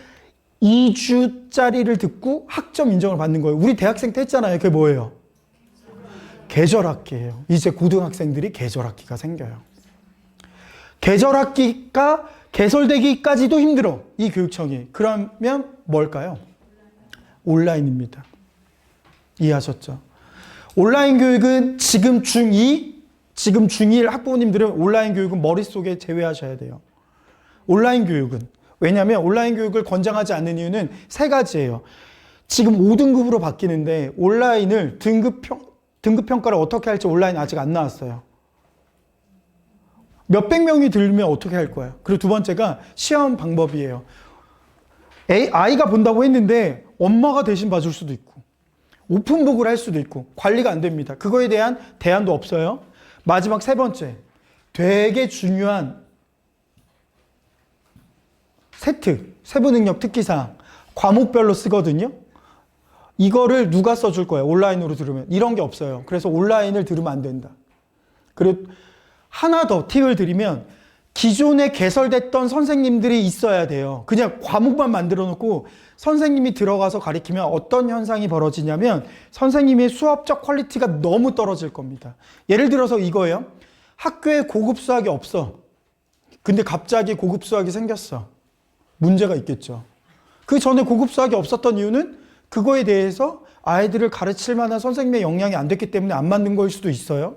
S2: 2주짜리를 듣고 학점 인정을 받는 거예요. 우리 대학생 때 했잖아요. 그게 뭐예요? 계절학기예요. 이제 고등학생들이 계절학기가 생겨요. 계절학기가 개설되기까지도 힘들어. 이 교육청이. 그러면 뭘까요? 온라인입니다. 이해하셨죠? 온라인 교육은 지금 중2, 지금 중1 학부모님들은 온라인 교육은 머릿속에 제외하셔야 돼요. 온라인 교육은 왜냐하면 온라인 교육을 권장하지 않는 이유는 세 가지예요. 지금 5등급으로 바뀌는데 온라인을 등급 평가를 어떻게 할지 온라인 아직 안 나왔어요. 몇백 명이 들면 어떻게 할 거예요? 그리고 두 번째가 시험 방법이에요. 아이가 본다고 했는데 엄마가 대신 봐줄 수도 있고 오픈북을 할 수도 있고 관리가 안 됩니다. 그거에 대한 대안도 없어요. 마지막 세 번째, 되게 중요한 세부능력 특기사항, 과목별로 쓰거든요. 이거를 누가 써줄 거예요? 온라인으로 들으면. 이런 게 없어요. 그래서 온라인을 들으면 안 된다. 그리고 하나 더 팁을 드리면 기존에 개설됐던 선생님들이 있어야 돼요. 그냥 과목만 만들어 놓고 선생님이 들어가서 가르치면 어떤 현상이 벌어지냐면 선생님의 수업적 퀄리티가 너무 떨어질 겁니다. 예를 들어서 이거예요. 학교에 고급 수학이 없어. 근데 갑자기 고급 수학이 생겼어. 문제가 있겠죠. 그 전에 고급 수학이 없었던 이유는 그거에 대해서 아이들을 가르칠 만한 선생님의 역량이 안 됐기 때문에 안 만든 걸 수도 있어요.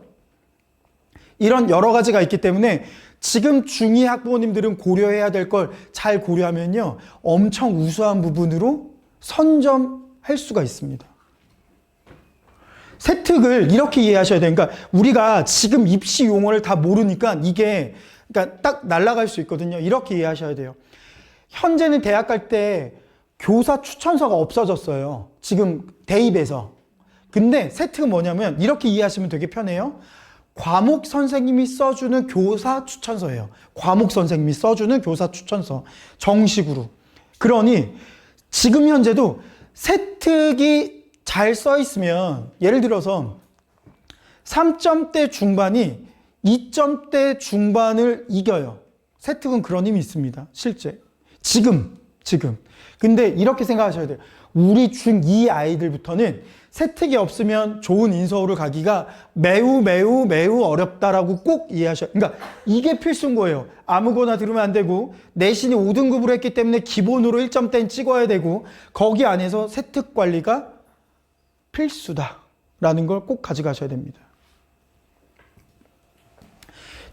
S2: 이런 여러 가지가 있기 때문에 지금 중2 학부모님들은 고려해야 될 걸 잘 고려하면요. 엄청 우수한 부분으로 선점할 수가 있습니다. 세특을 이렇게 이해하셔야 돼요. 그러니까 우리가 지금 입시 용어를 다 모르니까 이게 그러니까 딱 날아갈 수 있거든요. 이렇게 이해하셔야 돼요. 현재는 대학 갈 때 교사 추천서가 없어졌어요. 지금 대입에서. 근데 세특은 뭐냐면 이렇게 이해하시면 되게 편해요. 과목 선생님이 써주는 교사 추천서예요. 과목 선생님이 써주는 교사 추천서. 정식으로. 그러니 지금 현재도 세특이 잘 써 있으면 예를 들어서 3점대 중반이 2점대 중반을 이겨요. 세특은 그런 힘이 있습니다. 실제. 지금. 근데 이렇게 생각하셔야 돼요. 우리 중2 아이들부터는 세특이 없으면 좋은 인서울을 가기가 매우 어렵다라고 꼭 이해하셔야 돼요. 그러니까 이게 필수인 거예요. 아무거나 들으면 안 되고 내신이 5등급으로 했기 때문에 기본으로 1점대는 찍어야 되고 거기 안에서 세특 관리가 필수다라는 걸 꼭 가져가셔야 됩니다.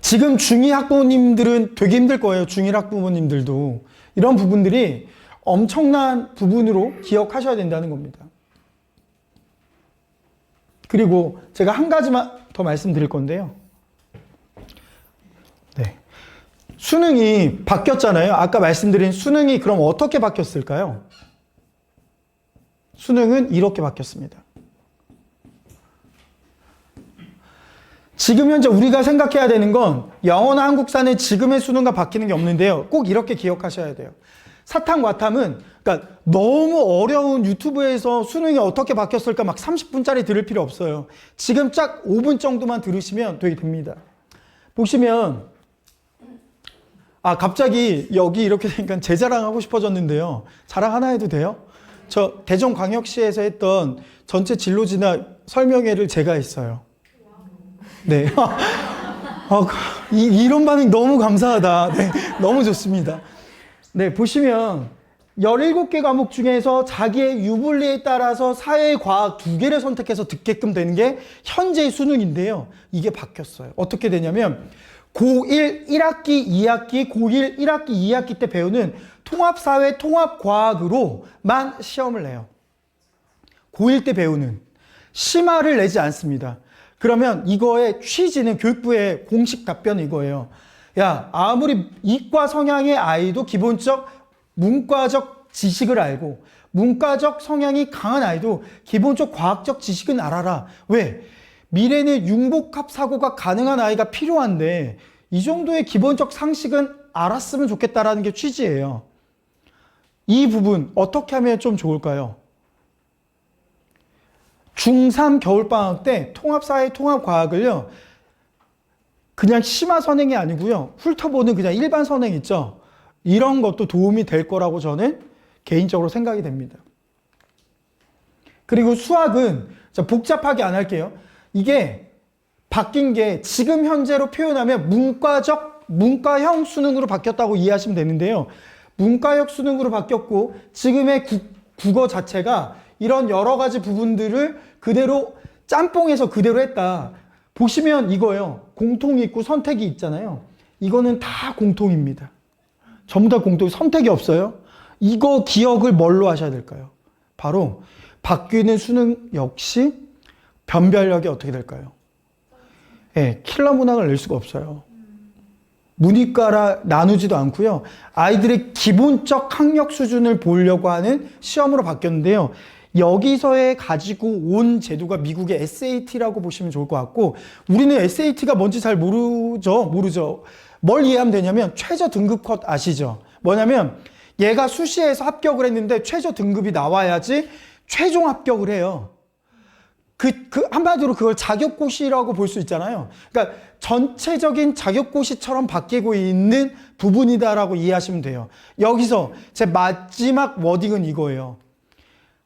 S2: 지금 중2 학부모님들은 되게 힘들 거예요. 중1 학부모님들도. 이런 부분들이 엄청난 부분으로 기억하셔야 된다는 겁니다. 그리고 제가 한 가지만 더 말씀드릴 건데요. 네. 수능이 바뀌었잖아요. 아까 말씀드린 수능이 그럼 어떻게 바뀌었을까요? 수능은 이렇게 바뀌었습니다. 지금 현재 우리가 생각해야 되는 건 영어나 한국사는 지금의 수능과 바뀌는 게 없는데요. 꼭 이렇게 기억하셔야 돼요. 사탐, 과탐은 그러니까 너무 어려운 유튜브에서 수능이 어떻게 바뀌었을까 막 30분짜리 들을 필요 없어요. 지금 쫙 5분 정도만 들으시면 되게 됩니다. 보시면 갑자기 여기 이렇게 되니까 제 자랑하고 싶어졌는데요. 자랑 하나 해도 돼요? 저 대전광역시에서 했던 전체 진로진화 설명회를 제가 했어요. 네. 이런 반응 너무 감사하다. 네. 너무 좋습니다. 네. 보시면 17개 과목 중에서 자기의 유불리에 따라서 사회과학 2개를 선택해서 듣게끔 되는 게 현재의 수능인데요. 이게 바뀌었어요. 어떻게 되냐면 고1 1학기, 2학기, 고1 1학기, 2학기 때 배우는 통합사회, 통합과학으로만 시험을 내요. 고1 때 배우는 심화를 내지 않습니다. 그러면 이거의 취지는 교육부의 공식 답변이 이거예요. 야, 아무리 이과 성향의 아이도 기본적 문과적 지식을 알고 문과적 성향이 강한 아이도 기본적 과학적 지식은 알아라. 왜? 미래는 융복합 사고가 가능한 아이가 필요한데 이 정도의 기본적 상식은 알았으면 좋겠다라는 게 취지예요. 이 부분 어떻게 하면 좀 좋을까요? 중3 겨울방학 때 통합사회, 통합과학을요. 그냥 심화 선행이 아니고요. 훑어보는 그냥 일반 선행 있죠. 이런 것도 도움이 될 거라고 저는 개인적으로 생각이 됩니다. 그리고 수학은 복잡하게 안 할게요. 이게 바뀐 게 지금 현재로 표현하면 문과형 수능으로 바뀌었다고 이해하시면 되는데요. 문과형 수능으로 바뀌었고 지금의 국어 자체가 이런 여러 가지 부분들을 그대로 짬뽕해서 그대로 했다. 보시면 이거예요. 공통이 있고 선택이 있잖아요. 이거는 다 공통입니다. 전부 다 공동 선택이 없어요. 이거 기억을 뭘로 하셔야 될까요? 바로 바뀌는 수능 역시 변별력이 어떻게 될까요? 예, 킬러 문항을 낼 수가 없어요. 문이과라 나누지도 않고요. 아이들의 기본적 학력 수준을 보려고 하는 시험으로 바뀌었는데요. 여기서에 가지고 온 제도가 미국의 SAT라고 보시면 좋을 것 같고, 우리는 SAT가 뭔지 잘 모르죠. 뭘 이해하면 되냐면 최저 등급 컷 아시죠? 뭐냐면 얘가 수시에서 합격을 했는데 최저 등급이 나와야지 최종 합격을 해요. 한마디로 그걸 자격고시라고 볼 수 있잖아요. 그러니까 전체적인 자격고시처럼 바뀌고 있는 부분이다라고 이해하시면 돼요. 여기서 제 마지막 워딩은 이거예요.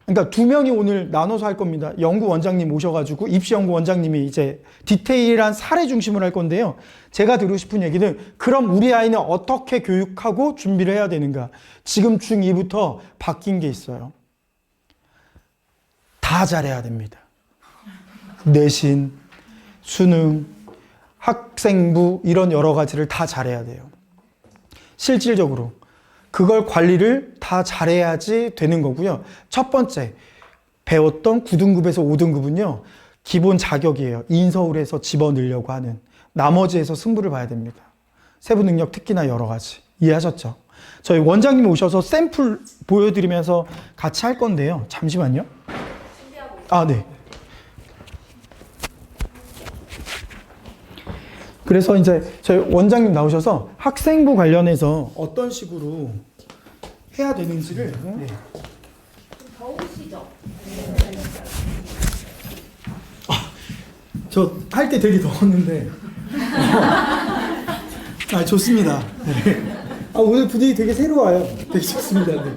S2: 그러니까 두 명이 오늘 나눠서 할 겁니다. 연구 원장님 오셔가지고 입시연구 원장님이 이제 디테일한 사례 중심으로 할 건데요. 제가 드리고 싶은 얘기는 그럼 우리 아이는 어떻게 교육하고 준비를 해야 되는가. 지금 중2부터 바뀐 게 있어요. 다 잘해야 됩니다. 내신, 수능, 학생부 이런 여러 가지를 다 잘해야 돼요. 실질적으로 그걸 관리를 다 잘해야지 되는 거고요. 첫 번째, 배웠던 9등급에서 5등급은요. 기본 자격이에요. 인서울에서 집어넣으려고 하는. 나머지에서 승부를 봐야 됩니다. 세부 능력 특기나 여러 가지. 이해하셨죠? 저희 원장님 오셔서 샘플 보여드리면서 같이 할 건데요. 잠시만요. 아, 네. 그래서 이제 저희 원장님 나오셔서 학생부 관련해서 어떤 식으로 해야 되는지를. 네.
S1: 더우시죠?
S2: 저 할 때 되게 더웠는데. 좋습니다. 네. 오늘 분위기 되게 새로워요. 되게 좋습니다. 네.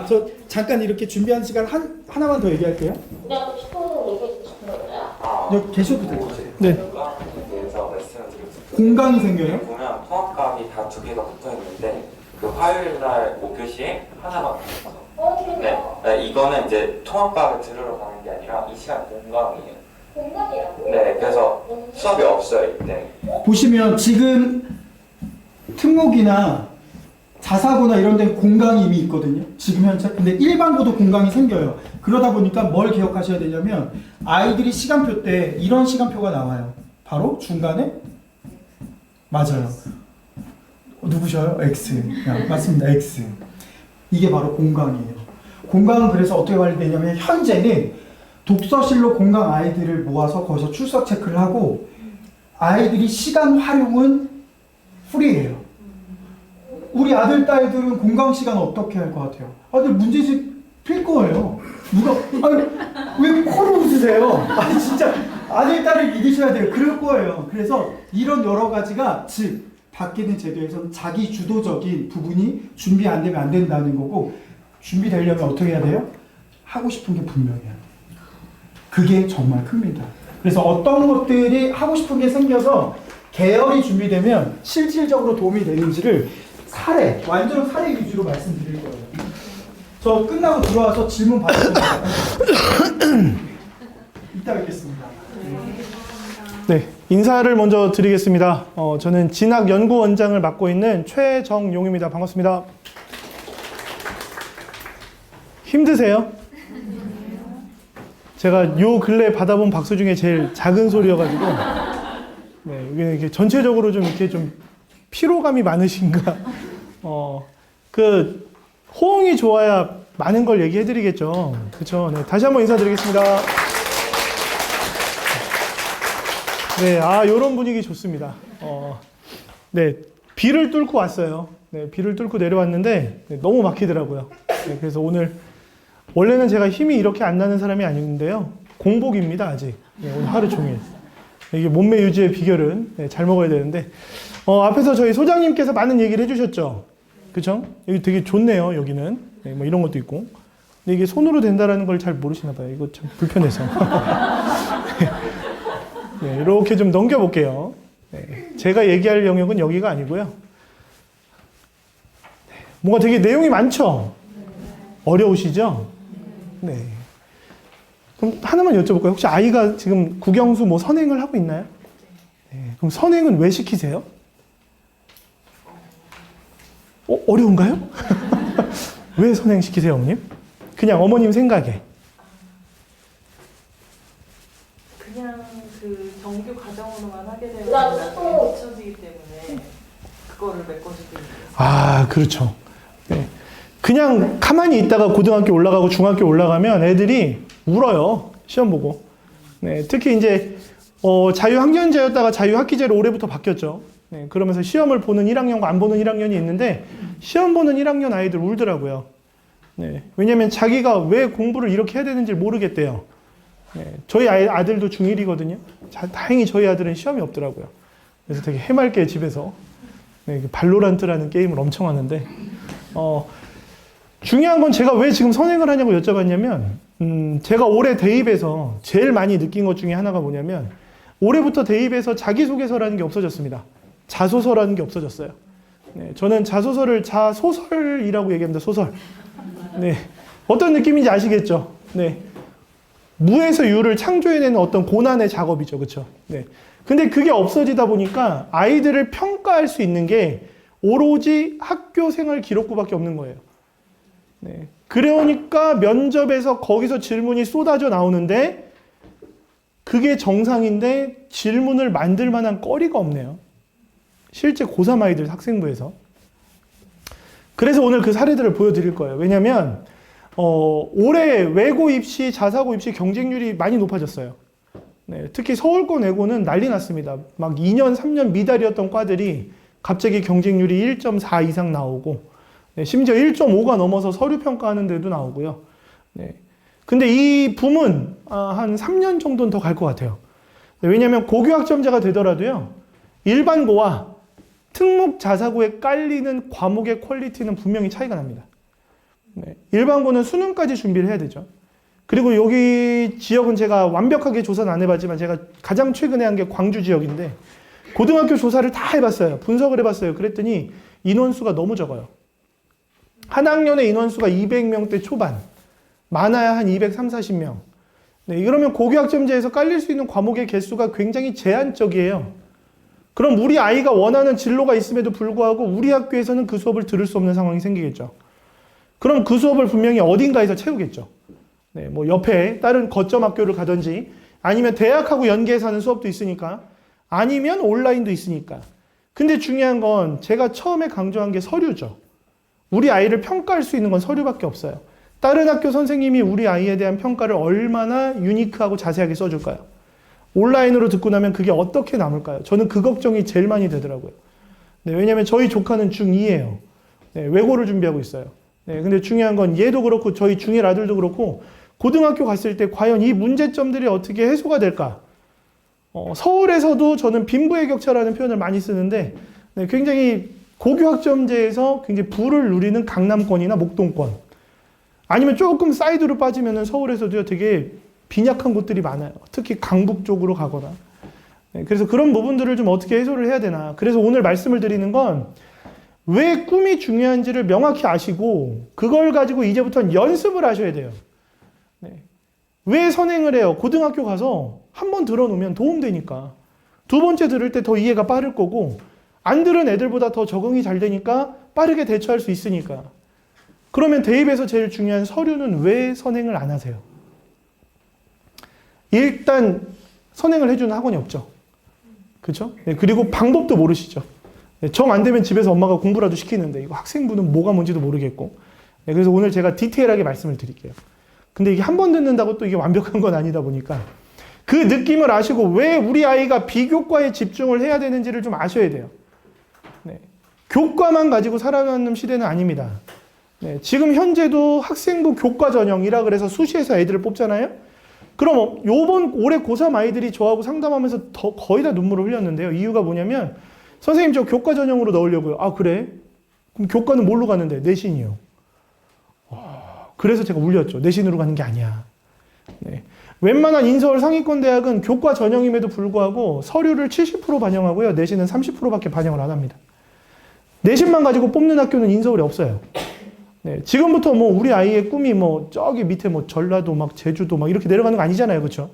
S2: 저 잠깐 이렇게 준비한 시간 하나만 더 얘기할게요.
S4: 그냥 싶어서 얘기해 싶은 거예요?
S2: 여기 계셔도 돼요. 네.
S5: 대해서 말씀을 드리겠습니다.
S2: 공강이 생겨요?
S5: 보면 통합감이 다 두 개가 붙어 있는데 그 화요일 날 5교시에 하나가 붙어요. 네, 이거는 이제 통합감을 들으러 가는 게 아니라 이 시간 공강이에요.
S4: 공간이라고?
S5: 네, 그래서 수업이 없어요 이때.
S2: 보시면 지금 특목이나 자사고나 이런 데는 공강이 이미 있거든요. 지금 현재. 근데 일반고도 공강이 생겨요. 그러다 보니까 뭘 기억하셔야 되냐면 아이들이 시간표 때 이런 시간표가 나와요. 바로 중간에 맞아요. 누구셔요? X. 맞습니다. X. 이게 바로 공강이에요. 공강은 그래서 어떻게 관리되냐면 현재는 독서실로 공강 아이들을 모아서 거기서 출석 체크를 하고 아이들이 시간 활용은 프리예요. 우리 아들, 딸들은 공강 시간 어떻게 할 것 같아요? 아들 문제집 필 거예요. 왜 코를 웃으세요? 진짜 아들, 딸을 믿으셔야 돼요. 그럴 거예요. 그래서 이런 여러 가지가 즉 바뀌는 제도에서는 자기 주도적인 부분이 준비 안 되면 안 된다는 거고 준비되려면 어떻게 해야 돼요? 하고 싶은 게 분명해야 돼요. 그게 정말 큽니다. 그래서 어떤 것들이 하고 싶은 게 생겨서 계열이 준비되면 실질적으로 도움이 되는지를 완전 사례 위주로 말씀드릴 거예요. 저 끝나고 들어와서 질문 받을 거예요. 이따 뵙겠습니다.
S6: 네, 인사를 먼저 드리겠습니다. 저는 진학연구원장을 맡고 있는 최정용입니다. 반갑습니다. 힘드세요? 제가 요 근래 받아본 박수 중에 제일 작은 소리여가지고, 네, 여기는 이렇게 전체적으로 좀 이렇게 좀 피로감이 많으신가? 호응이 좋아야 많은 걸 얘기해드리겠죠. 그렇죠? 네, 다시 한번 인사드리겠습니다. 네, 요런 분위기 좋습니다. 네, 비를 뚫고 왔어요. 네, 비를 뚫고 내려왔는데, 네, 너무 막히더라고요. 네, 그래서 오늘, 원래는 제가 힘이 이렇게 안 나는 사람이 아닌데요. 공복입니다, 아직. 네, 오늘 하루 종일. 이게 몸매 유지의 비결은, 네, 잘 먹어야 되는데, 앞에서 저희 소장님께서 많은 얘기를 해주셨죠. 그쵸? 여기 되게 좋네요, 여기는. 네, 뭐 이런 것도 있고. 근데 이게 손으로 된다라는 걸 잘 모르시나 봐요. 이거 참 불편해서. 네, 이렇게 좀 넘겨볼게요. 네, 제가 얘기할 영역은 여기가 아니고요. 네, 뭔가 되게 내용이 많죠? 어려우시죠? 네. 그럼 하나만 여쭤볼까요? 혹시 아이가 지금 국영수 뭐 선행을 하고 있나요? 네, 그럼 선행은 왜 시키세요? 어려운가요? 왜 선행시키세요, 어머님? 그냥 어머님 생각에.
S7: 그냥 그 정규 과정으로만 하게 되면
S4: 나도
S7: 나중에
S4: 또-
S7: 뒤처지기 때문에 그거를 메꿔주고 있는 거예요.
S6: 아, 그렇죠. 네. 그냥 가만히 있다가 고등학교 올라가고 중학교 올라가면 애들이 울어요. 시험 보고. 네. 특히 이제 자유학년제였다가 자유학기제로 올해부터 바뀌었죠. 네. 그러면서 시험을 보는 1학년과 안 보는 1학년이 있는데 시험 보는 1학년 아이들 울더라고요. 네. 왜냐면 자기가 왜 공부를 이렇게 해야 되는지 모르겠대요. 네. 저희 아들도 중1이거든요. 다행히 저희 아들은 시험이 없더라고요. 그래서 되게 해맑게 집에서 네, 발로란트라는 게임을 엄청 하는데 중요한 건 제가 왜 지금 선행을 하냐고 여쭤봤냐면 제가 올해 대입에서 제일 많이 느낀 것 중에 하나가 뭐냐면 올해부터 대입에서 자기소개서라는 게 없어졌습니다. 자소서라는 게 없어졌어요. 네, 저는 자소서를 자소설이라고 얘기합니다. 소설. 네, 어떤 느낌인지 아시겠죠? 네, 무에서 유를 창조해내는 어떤 고난의 작업이죠. 그렇죠? 네. 근데 그게 없어지다 보니까 아이들을 평가할 수 있는 게 오로지 학교 생활 기록부밖에 없는 거예요. 네. 그러니까 면접에서 거기서 질문이 쏟아져 나오는데 그게 정상인데 질문을 만들 만한 거리가 없네요. 실제 고3 아이들 학생부에서. 그래서 오늘 그 사례들을 보여드릴 거예요. 왜냐면 올해 외고 입시, 자사고 입시 경쟁률이 많이 높아졌어요. 네, 특히 서울권 외고는 난리 났습니다. 막 2년, 3년 미달이었던 과들이 갑자기 경쟁률이 1.4 이상 나오고, 네, 심지어 1.5가 넘어서 서류 평가하는 데도 나오고요. 네. 근데 이 붐은 한 3년 정도는 더 갈 것 같아요. 네, 왜냐하면 고교학점자가 되더라도요, 일반고와 특목 자사고에 깔리는 과목의 퀄리티는 분명히 차이가 납니다. 네, 일반고는 수능까지 준비를 해야 되죠. 그리고 여기 지역은 제가 완벽하게 조사는 안 해봤지만 제가 가장 최근에 한 게 광주 지역인데 고등학교 조사를 다 해봤어요. 분석을 해봤어요. 그랬더니 인원수가 너무 적어요. 한 학년의 인원수가 200명대 초반, 많아야 한 230, 40명. 네, 이러면 고교학점제에서 깔릴 수 있는 과목의 개수가 굉장히 제한적이에요. 그럼 우리 아이가 원하는 진로가 있음에도 불구하고 우리 학교에서는 그 수업을 들을 수 없는 상황이 생기겠죠. 그럼 그 수업을 분명히 어딘가에서 채우겠죠. 네, 뭐 옆에 다른 거점 학교를 가든지 아니면 대학하고 연계해서 하는 수업도 있으니까 아니면 온라인도 있으니까. 근데 중요한 건 제가 처음에 강조한 게 서류죠. 우리 아이를 평가할 수 있는 건 서류밖에 없어요. 다른 학교 선생님이 우리 아이에 대한 평가를 얼마나 유니크하고 자세하게 써줄까요? 온라인으로 듣고 나면 그게 어떻게 남을까요? 저는 그 걱정이 제일 많이 되더라고요. 네, 왜냐면 저희 조카는 중2예요. 네, 외고를 준비하고 있어요. 네, 근데 중요한 건 얘도 그렇고 저희 중1 아들도 그렇고 고등학교 갔을 때 과연 이 문제점들이 어떻게 해소가 될까? 서울에서도 저는 빈부의 격차라는 표현을 많이 쓰는데 네, 굉장히 고교학점제에서 굉장히 부를 누리는 강남권이나 목동권 아니면 조금 사이드로 빠지면 서울에서도 되게 빈약한 곳들이 많아요. 특히 강북 쪽으로 가거나. 네, 그래서 그런 부분들을 좀 어떻게 해소를 해야 되나. 그래서 오늘 말씀을 드리는 건 왜 꿈이 중요한지를 명확히 아시고 그걸 가지고 이제부터는 연습을 하셔야 돼요. 네. 왜 선행을 해요? 고등학교 가서 한 번 들어놓으면 도움되니까. 두 번째 들을 때 더 이해가 빠를 거고 안 들은 애들보다 더 적응이 잘 되니까 빠르게 대처할 수 있으니까. 그러면 대입에서 제일 중요한 서류는 왜 선행을 안 하세요? 일단 선행을 해주는 학원이 없죠. 그렇죠? 네, 그리고 방법도 모르시죠. 네, 정 안 되면 집에서 엄마가 공부라도 시키는데 이거 학생부는 뭐가 뭔지도 모르겠고. 네, 그래서 오늘 제가 디테일하게 말씀을 드릴게요. 근데 이게 한 번 듣는다고 또 이게 완벽한 건 아니다 보니까 그 느낌을 아시고 왜 우리 아이가 비교과에 집중을 해야 되는지를 좀 아셔야 돼요. 네, 교과만 가지고 살아가는 시대는 아닙니다. 네, 지금 현재도 학생부 교과 전형이라 그래서 수시에서 애들을 뽑잖아요. 그럼 요번 올해 고3 아이들이 저하고 상담하면서 거의 다 눈물을 흘렸는데요. 이유가 뭐냐면 선생님 저 교과 전형으로 넣으려고요. 아 그래? 그럼 교과는 뭘로 가는데? 내신이요. 그래서 제가 울렸죠. 내신으로 가는 게 아니야. 네. 웬만한 인서울 상위권 대학은 교과 전형임에도 불구하고 서류를 70% 반영하고요. 내신은 30%밖에 반영을 안 합니다. 내신만 가지고 뽑는 학교는 인서울에 없어요. 네, 지금부터 뭐 우리 아이의 꿈이 뭐 저기 밑에 뭐 전라도 막 제주도 막 이렇게 내려가는 거 아니잖아요. 그렇죠?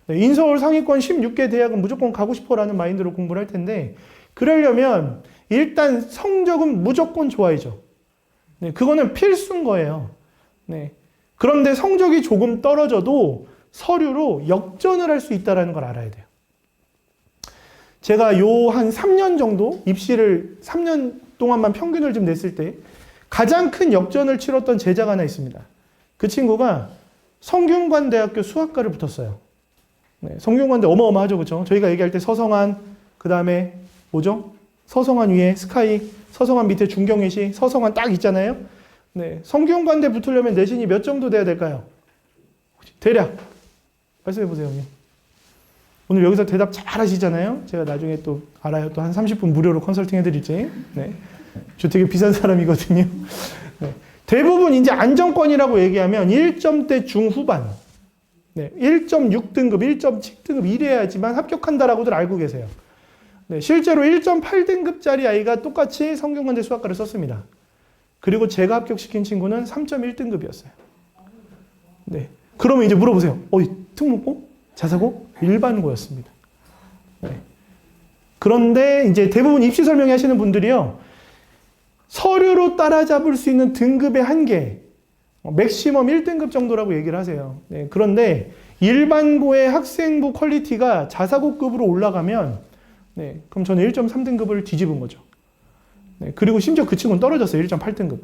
S6: 네, 인서울 상위권 16개 대학은 무조건 가고 싶어라는 마인드로 공부를 할 텐데 그러려면 일단 성적은 무조건 좋아야죠. 네, 그거는 필수인 거예요. 네. 그런데 성적이 조금 떨어져도 서류로 역전을 할 수 있다는 걸 알아야 돼요. 제가 요 한 3년 정도 입시를 3년 동안만 평균을 좀 냈을 때 가장 큰 역전을 치렀던 제자가 하나 있습니다. 그 친구가 성균관대학교 수학과를 붙었어요. 네, 성균관대 어마어마하죠, 그렇죠? 저희가 얘기할 때 서성한, 그 다음에 뭐죠? 서성한 위에 스카이, 서성한 밑에 중경외시, 서성한 딱 있잖아요. 네, 성균관대 붙으려면 내신이 몇 정도 돼야 될까요? 대략 말씀해 보세요, 형님. 오늘 여기서 대답 잘 하시잖아요. 제가 나중에 또 알아요. 또 한 30분 무료로 컨설팅 해드릴지. 네. 저 되게 비싼 사람이거든요. 네. 대부분 이제 안정권이라고 얘기하면 1점대 중후반, 네. 1.6등급, 1.7등급 이래야지만 합격한다라고들 알고 계세요. 네. 실제로 1.8등급짜리 아이가 똑같이 성균관대 수학과를 썼습니다. 그리고 제가 합격시킨 친구는 3.1등급이었어요. 네. 그러면 이제 물어보세요. 특목고? 자사고? 일반고였습니다. 네. 그런데 이제 대부분 입시 설명회 하시는 분들이요. 서류로 따라잡을 수 있는 등급의 한계, 맥시멈 1등급 정도라고 얘기를 하세요. 네. 그런데 일반고의 학생부 퀄리티가 자사고급으로 올라가면, 네. 그럼 저는 1.3등급을 뒤집은 거죠. 네. 그리고 심지어 그 친구는 떨어졌어요. 1.8등급은.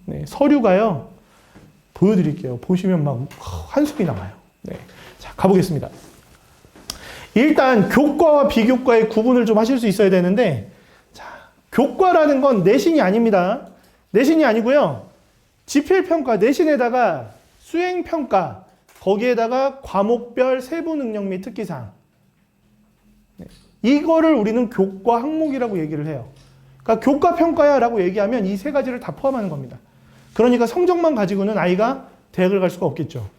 S6: 네. 서류가요. 보여드릴게요. 보시면 막 한숨이 나와요. 네. 자, 가보겠습니다. 일단 교과와 비교과의 구분을 좀 하실 수 있어야 되는데, 자, 교과라는 건 내신이 아닙니다. 내신이 아니고요. 지필평가, 내신에다가 수행평가, 거기에다가 과목별 세부 능력 및 특기사항. 네. 이거를 우리는 교과 항목이라고 얘기를 해요. 그러니까 교과 평가야 라고 얘기하면 이 세 가지를 다 포함하는 겁니다. 그러니까 성적만 가지고는 아이가 대학을 갈 수가 없겠죠.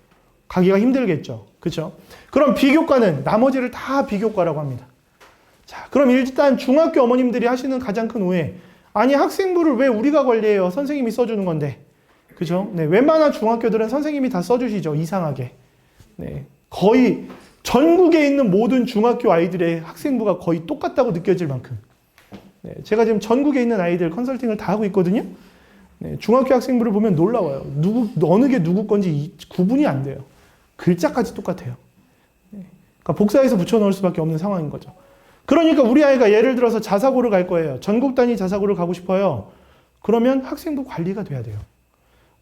S6: 가기가 힘들겠죠. 그렇죠? 그럼 비교과는 나머지를 다 비교과라고 합니다. 자, 그럼 일단 중학교 어머님들이 하시는 가장 큰 오해. 아니, 학생부를 왜 우리가 관리해요? 선생님이 써주는 건데. 그죠? 네, 웬만한 중학교들은 선생님이 다 써주시죠. 이상하게. 네, 거의 전국에 있는 모든 중학교 아이들의 학생부가 거의 똑같다고 느껴질 만큼. 네, 제가 지금 전국에 있는 아이들 컨설팅을 다 하고 있거든요. 네, 중학교 학생부를 보면 놀라워요. 어느 게 누구 건지 구분이 안 돼요. 글자까지 똑같아요. 네, 그러니까 복사해서 붙여넣을 수밖에 없는 상황인 거죠. 그러니까 우리 아이가 예를 들어서 자사고를 갈 거예요. 전국 단위 자사고를 가고 싶어요. 그러면 학생부 관리가 돼야 돼요.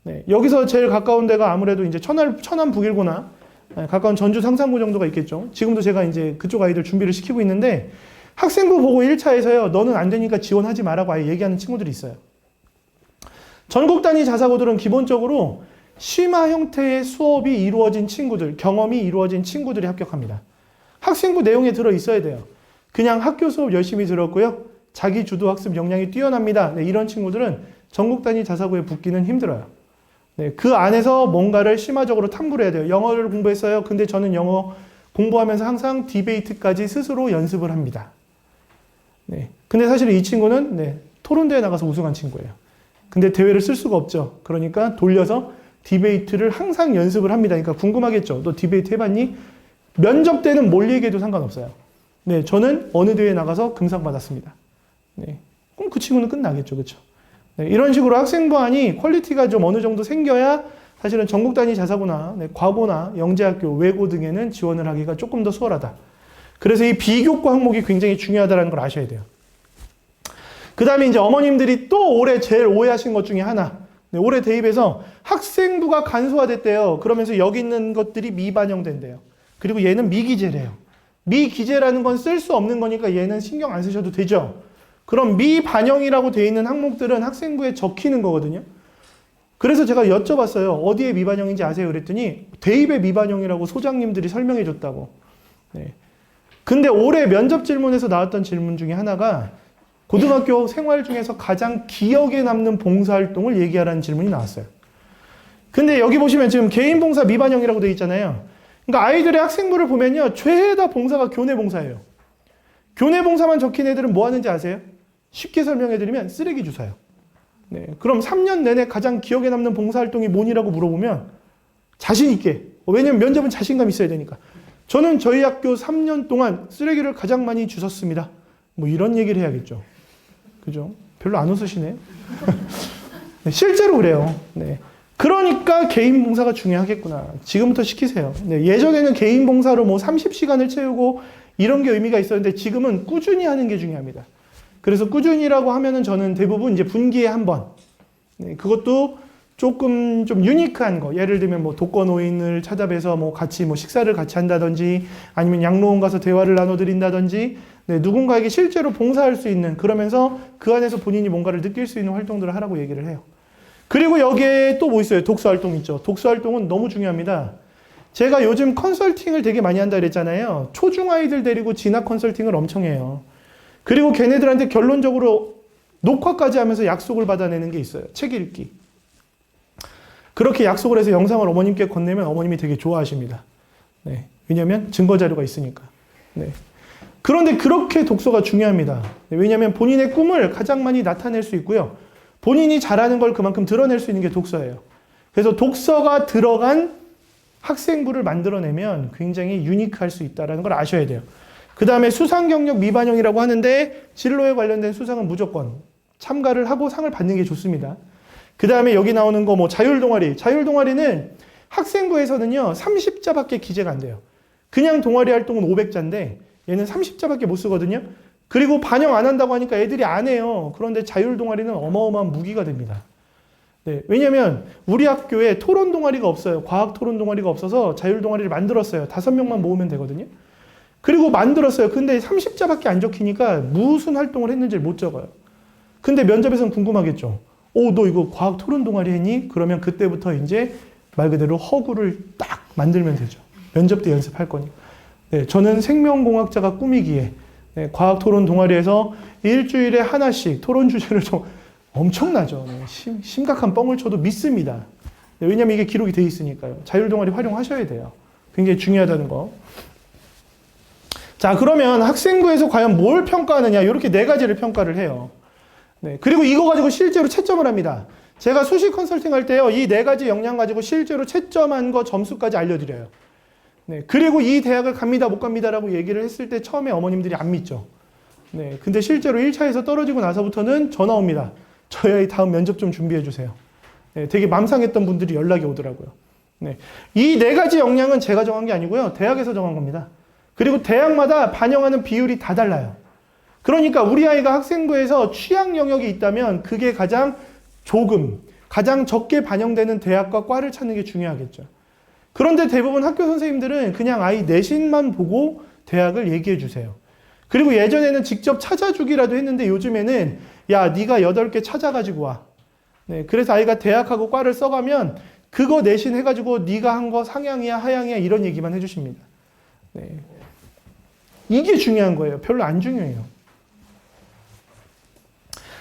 S6: 네, 여기서 제일 가까운 데가 아무래도 이제 천안 북일고나 가까운 전주 상산고 정도가 있겠죠. 지금도 제가 이제 그쪽 아이들 준비를 시키고 있는데 학생부 보고 1차에서요. 너는 안 되니까 지원하지 말라고 아예 얘기하는 친구들이 있어요. 전국 단위 자사고들은 기본적으로 심화 형태의 수업이 이루어진 친구들, 경험이 이루어진 친구들이 합격합니다. 학생부 내용에 들어 있어야 돼요. 그냥 학교 수업 열심히 들었고요. 자기 주도 학습 역량이 뛰어납니다. 네, 이런 친구들은 전국 단위 자사고에 붙기는 힘들어요. 네, 그 안에서 뭔가를 심화적으로 탐구를 해야 돼요. 영어를 공부했어요. 근데 저는 영어 공부하면서 항상 디베이트까지 스스로 연습을 합니다. 네, 근데 사실 이 친구는 네, 토론대회 나가서 우승한 친구예요. 근데 대회를 쓸 수가 없죠. 그러니까 돌려서 디베이트를 항상 연습을 합니다. 그러니까 궁금하겠죠. 너 디베이트 해봤니? 면접 때는 뭘 얘기해도 상관없어요. 네, 저는 어느 대회에 나가서 금상 받았습니다. 네, 그럼 그 친구는 끝나겠죠. 그렇죠? 네, 이런 식으로 학생부안이 퀄리티가 좀 어느 정도 생겨야 사실은 전국 단위 자사고나 네, 과고나 영재학교, 외고 등에는 지원을 하기가 조금 더 수월하다. 그래서 이 비교과 항목이 굉장히 중요하다는 걸 아셔야 돼요. 그 다음에 이제 어머님들이 또 올해 제일 오해하신 것 중에 하나. 네, 올해 대입에서 학생부가 간소화됐대요. 그러면서 여기 있는 것들이 미반영된대요. 그리고 얘는 미기재래요. 미기재라는 건 쓸 수 없는 거니까 얘는 신경 안 쓰셔도 되죠. 그럼 미반영이라고 되어 있는 항목들은 학생부에 적히는 거거든요. 그래서 제가 여쭤봤어요. 어디에 미반영인지 아세요? 그랬더니 대입의 미반영이라고 소장님들이 설명해 줬다고. 네. 근데 올해 면접 질문에서 나왔던 질문 중에 하나가 고등학교 생활 중에서 가장 기억에 남는 봉사활동을 얘기하라는 질문이 나왔어요. 근데 여기 보시면 지금 개인 봉사 미반영이라고 되어 있잖아요. 그러니까 아이들의 학생부를 보면요. 죄다 봉사가 교내 봉사예요. 교내 봉사만 적힌 애들은 뭐 하는지 아세요? 쉽게 설명해드리면 쓰레기 주사요. 네, 그럼 3년 내내 가장 기억에 남는 봉사활동이 뭐니라고 물어보면 자신 있게. 왜냐면 면접은 자신감 있어야 되니까. 저는 저희 학교 3년 동안 쓰레기를 가장 많이 주웠습니다. 뭐 이런 얘기를 해야겠죠. 그죠? 별로 안 웃으시네. 네, 실제로 그래요. 네. 그러니까 개인 봉사가 중요하겠구나. 지금부터 시키세요. 네, 예전에는 개인 봉사로 뭐 30시간을 채우고 이런 게 의미가 있었는데 지금은 꾸준히 하는 게 중요합니다. 그래서 꾸준히라고 하면은 저는 대부분 이제 분기에 한 번. 네, 그것도 조금 좀 유니크한 거. 예를 들면 뭐 독거노인을 찾아뵈서 뭐 같이 뭐 식사를 같이 한다든지 아니면 양로원 가서 대화를 나눠드린다든지 네, 누군가에게 실제로 봉사할 수 있는 그러면서 그 안에서 본인이 뭔가를 느낄 수 있는 활동들을 하라고 얘기를 해요. 그리고 여기에 또 뭐 있어요? 독서활동 있죠. 독서활동은 너무 중요합니다. 제가 요즘 컨설팅을 되게 많이 한다 그랬잖아요. 초중아이들 데리고 진학 컨설팅을 엄청 해요. 그리고 걔네들한테 결론적으로 녹화까지 하면서 약속을 받아내는 게 있어요. 책 읽기. 그렇게 약속을 해서 영상을 어머님께 건네면 어머님이 되게 좋아하십니다. 네. 왜냐하면 증거자료가 있으니까. 네. 그런데 그렇게 독서가 중요합니다. 네. 왜냐하면 본인의 꿈을 가장 많이 나타낼 수 있고요. 본인이 잘하는 걸 그만큼 드러낼 수 있는 게 독서예요. 그래서 독서가 들어간 학생부를 만들어내면 굉장히 유니크할 수 있다는 걸 아셔야 돼요. 그 다음에 수상 경력 미반영이라고 하는데 진로에 관련된 수상은 무조건 참가를 하고 상을 받는 게 좋습니다. 그 다음에 여기 나오는 거 뭐 자율동아리. 자율동아리는 학생부에서는요 30자밖에 기재가 안 돼요. 그냥 동아리 활동은 500자인데 얘는 30자밖에 못 쓰거든요. 그리고 반영 안 한다고 하니까 애들이 안 해요. 그런데 자율동아리는 어마어마한 무기가 됩니다. 네, 왜냐면 우리 학교에 토론 동아리가 없어요. 과학 토론 동아리가 없어서 자율 동아리를 만들었어요. 5명만 모으면 되거든요. 그리고 만들었어요. 근데 30자밖에 안 적히니까 무슨 활동을 했는지를 못 적어요. 근데 면접에서는 궁금하겠죠. 너 이거 과학 토론 동아리 했니? 그러면 그때부터 이제 말 그대로 허구를 딱 만들면 되죠. 면접 때 연습할 거니까. 네, 저는 생명공학자가 꿈이기에 네, 과학 토론 동아리에서 일주일에 하나씩 토론 주제를 좀 엄청나죠. 네, 심각한 뻥을 쳐도 믿습니다. 네, 왜냐하면 이게 기록이 돼 있으니까요. 자율동아리 활용하셔야 돼요. 굉장히 중요하다는 거. 자, 그러면 학생부에서 과연 뭘 평가하느냐 이렇게 4가지를 평가를 해요. 네, 그리고 이거 가지고 실제로 채점을 합니다. 제가 수시 컨설팅 할 때요. 이 4가지 역량 가지고 실제로 채점한 거 점수까지 알려드려요. 네, 그리고 이 대학을 갑니다 못 갑니다라고 얘기를 했을 때 처음에 어머님들이 안 믿죠. 네, 근데 실제로 1차에서 떨어지고 나서부터는 전화 옵니다. 저희 아이 다음 면접 좀 준비해 주세요. 네, 되게 맘상했던 분들이 연락이 오더라고요. 네, 이 4가지 역량은 제가 정한 게 아니고요. 대학에서 정한 겁니다. 그리고 대학마다 반영하는 비율이 다 달라요. 그러니까 우리 아이가 학생부에서 취약 영역이 있다면 그게 가장 가장 적게 반영되는 대학과 과를 찾는 게 중요하겠죠. 그런데 대부분 학교 선생님들은 그냥 아이 내신만 보고 대학을 얘기해 주세요. 그리고 예전에는 직접 찾아주기라도 했는데 요즘에는 야, 네가 8개 찾아가지고 와. 네, 그래서 아이가 대학하고 과를 써가면 그거 내신 해가지고 네가 한 거 상향이야 하향이야 이런 얘기만 해주십니다. 네. 이게 중요한 거예요. 별로 안 중요해요.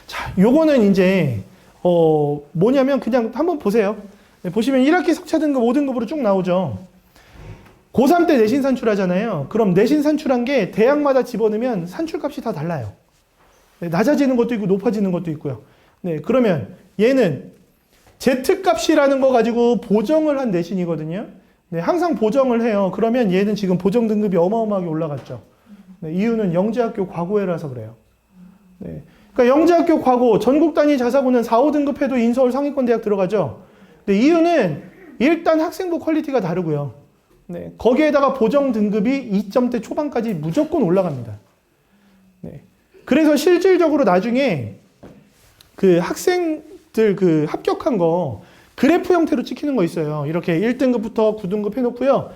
S6: 자, 요거는 이제 뭐냐면 그냥 한번 보세요. 네, 보시면 1학기 석차 등급 5등급으로 쭉 나오죠. 고3 때 내신 산출하잖아요. 그럼 내신 산출한 게 대학마다 집어넣으면 산출값이 다 달라요. 네, 낮아지는 것도 있고 높아지는 것도 있고요. 네, 그러면 얘는 Z값이라는 거 가지고 보정을 한 내신이거든요. 네, 항상 보정을 해요. 그러면 얘는 지금 보정 등급이 어마어마하게 올라갔죠. 네, 이유는 영재학교 과고해라서 그래요. 네, 그러니까 영재학교 과고 전국 단위 자사고는 4, 5등급 해도 인서울 상위권 대학 들어가죠. 네, 이유는 일단 학생부 퀄리티가 다르고요. 네, 거기에다가 보정 등급이 2점대 초반까지 무조건 올라갑니다. 네, 그래서 실질적으로 나중에 그 학생들 그 합격한 거 그래프 형태로 찍히는 거 있어요. 이렇게 1등급부터 9등급 해놓고요.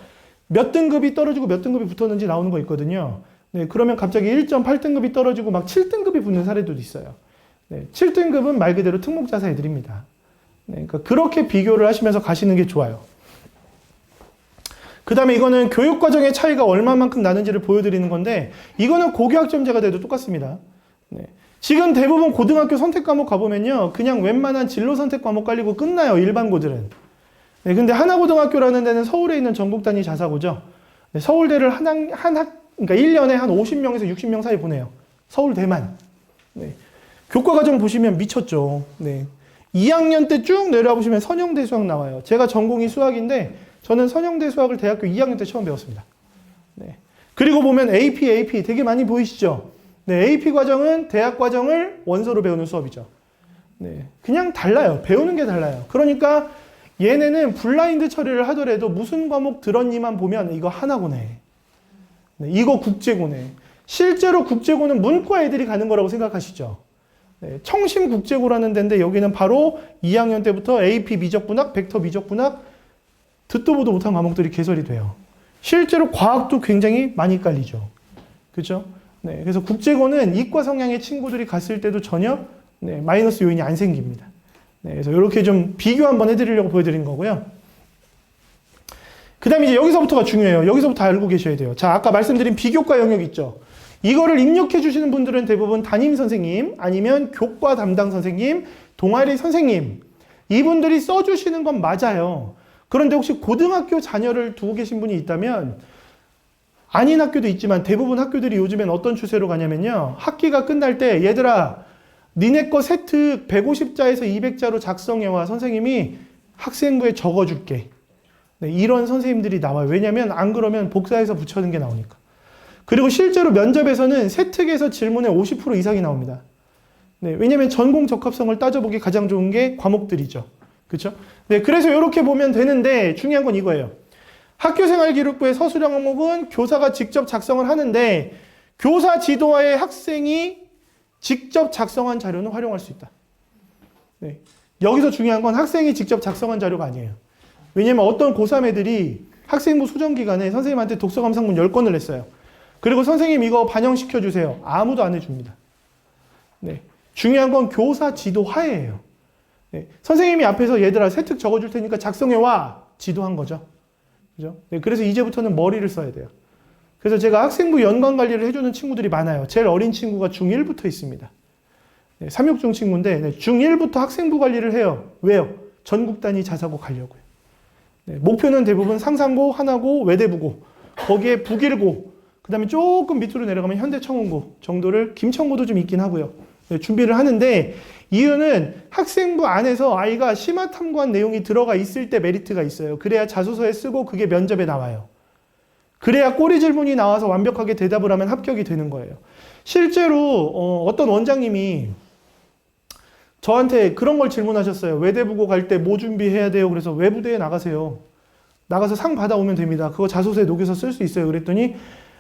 S6: 몇 등급이 떨어지고 몇 등급이 붙었는지 나오는 거 있거든요. 네, 그러면 갑자기 1.8등급이 떨어지고 막 7등급이 붙는 사례도 있어요. 네, 7등급은 말 그대로 특목자사 애들입니다. 네, 그러니까 그렇게 비교를 하시면서 가시는 게 좋아요. 그 다음에 이거는 교육과정의 차이가 얼마만큼 나는지를 보여드리는 건데 이거는 고교학점제가 돼도 똑같습니다. 네. 지금 대부분 고등학교 선택 과목 가보면요. 그냥 웬만한 진로 선택 과목 깔리고 끝나요. 일반고들은. 네, 근데 하나고등학교라는 데는 서울에 있는 전국 단위 자사고죠. 네, 서울대를 그러니까 1년에 한 50명에서 60명 사이 보내요. 서울대만. 네. 교과과정 보시면 미쳤죠. 네. 2학년 때 쭉 내려와 보시면 선형대 수학 나와요. 제가 전공이 수학인데 저는 선형대 수학을 대학교 2학년 때 처음 배웠습니다. 네. 그리고 보면 AP 되게 많이 보이시죠? 네, AP 과정은 대학 과정을 원서로 배우는 수업이죠. 네, 그냥 달라요. 배우는 게 달라요. 그러니까 얘네는 블라인드 처리를 하더라도 무슨 과목 들었니만 보면 이거 하나고네. 네, 이거 국제고네. 실제로 국제고는 문과 애들이 가는 거라고 생각하시죠. 네, 청심국제고라는 데인데 여기는 바로 2학년 때부터 AP 미적분학, 벡터 미적분학 듣도 보도 못한 과목들이 개설이 돼요. 실제로 과학도 굉장히 많이 깔리죠. 그렇죠? 네, 그래서 국제고는 이과 성향의 친구들이 갔을 때도 전혀 마이너스 요인이 안 생깁니다. 네, 그래서 이렇게 좀 비교 한번 해드리려고 보여드린 거고요. 그 다음에 이제 여기서부터가 중요해요. 여기서부터 알고 계셔야 돼요. 자, 아까 말씀드린 비교과 영역 있죠. 이거를 입력해 주시는 분들은 대부분 담임 선생님, 아니면 교과 담당 선생님, 동아리 선생님, 이분들이 써주시는 건 맞아요. 그런데 혹시 고등학교 자녀를 두고 계신 분이 있다면, 아닌 학교도 있지만 대부분 학교들이 요즘엔 어떤 추세로 가냐면요. 학기가 끝날 때 얘들아 니네 거 세트 150자에서 200자로 작성해와 선생님이 학생부에 적어줄게. 네, 이런 선생님들이 나와요. 왜냐면 안 그러면 복사해서 붙여는 게 나오니까. 그리고 실제로 면접에서는 세특에서 질문의 50% 이상이 나옵니다. 네, 왜냐면 전공 적합성을 따져보기 가장 좋은 게 과목들이죠. 그렇죠? 네, 그래서 이렇게 보면 되는데 중요한 건 이거예요. 학교생활기록부의 서술형 항목은 교사가 직접 작성을 하는데 교사 지도하에 학생이 직접 작성한 자료는 활용할 수 있다. 네. 여기서 중요한 건 학생이 직접 작성한 자료가 아니에요. 왜냐면 어떤 고3 애들이 학생부 수정기간에 선생님한테 독서감상문 10권을 냈어요. 그리고 선생님 이거 반영시켜 주세요. 아무도 안 해줍니다. 네. 중요한 건 교사 지도 하에예요. 네. 선생님이 앞에서 얘들아 세특 적어줄 테니까 작성해와 지도한 거죠. 그죠? 네. 그래서 이제부터는 머리를 써야 돼요. 그래서 제가 학생부 연관 관리를 해주는 친구들이 많아요. 제일 어린 친구가 중1부터 있습니다. 네, 3.6중 친구인데 네, 중1부터 학생부 관리를 해요. 왜요? 전국 단위 자사고 가려고요. 네, 목표는 대부분 상상고, 하나고, 외대부고, 거기에 북일고, 그 다음에 조금 밑으로 내려가면 현대청운고 정도를, 김청고도 좀 있긴 하고요. 네, 준비를 하는데 이유는 학생부 안에서 아이가 심화 탐구한 내용이 들어가 있을 때 메리트가 있어요. 그래야 자소서에 쓰고 그게 면접에 나와요. 그래야 꼬리 질문이 나와서 완벽하게 대답을 하면 합격이 되는 거예요. 실제로 어떤 원장님이 저한테 그런 걸 질문하셨어요. 외대부고 갈 때 뭐 준비해야 돼요? 그래서 외부대에 나가세요. 나가서 상 받아오면 됩니다. 그거 자소서에 녹여서 쓸 수 있어요. 그랬더니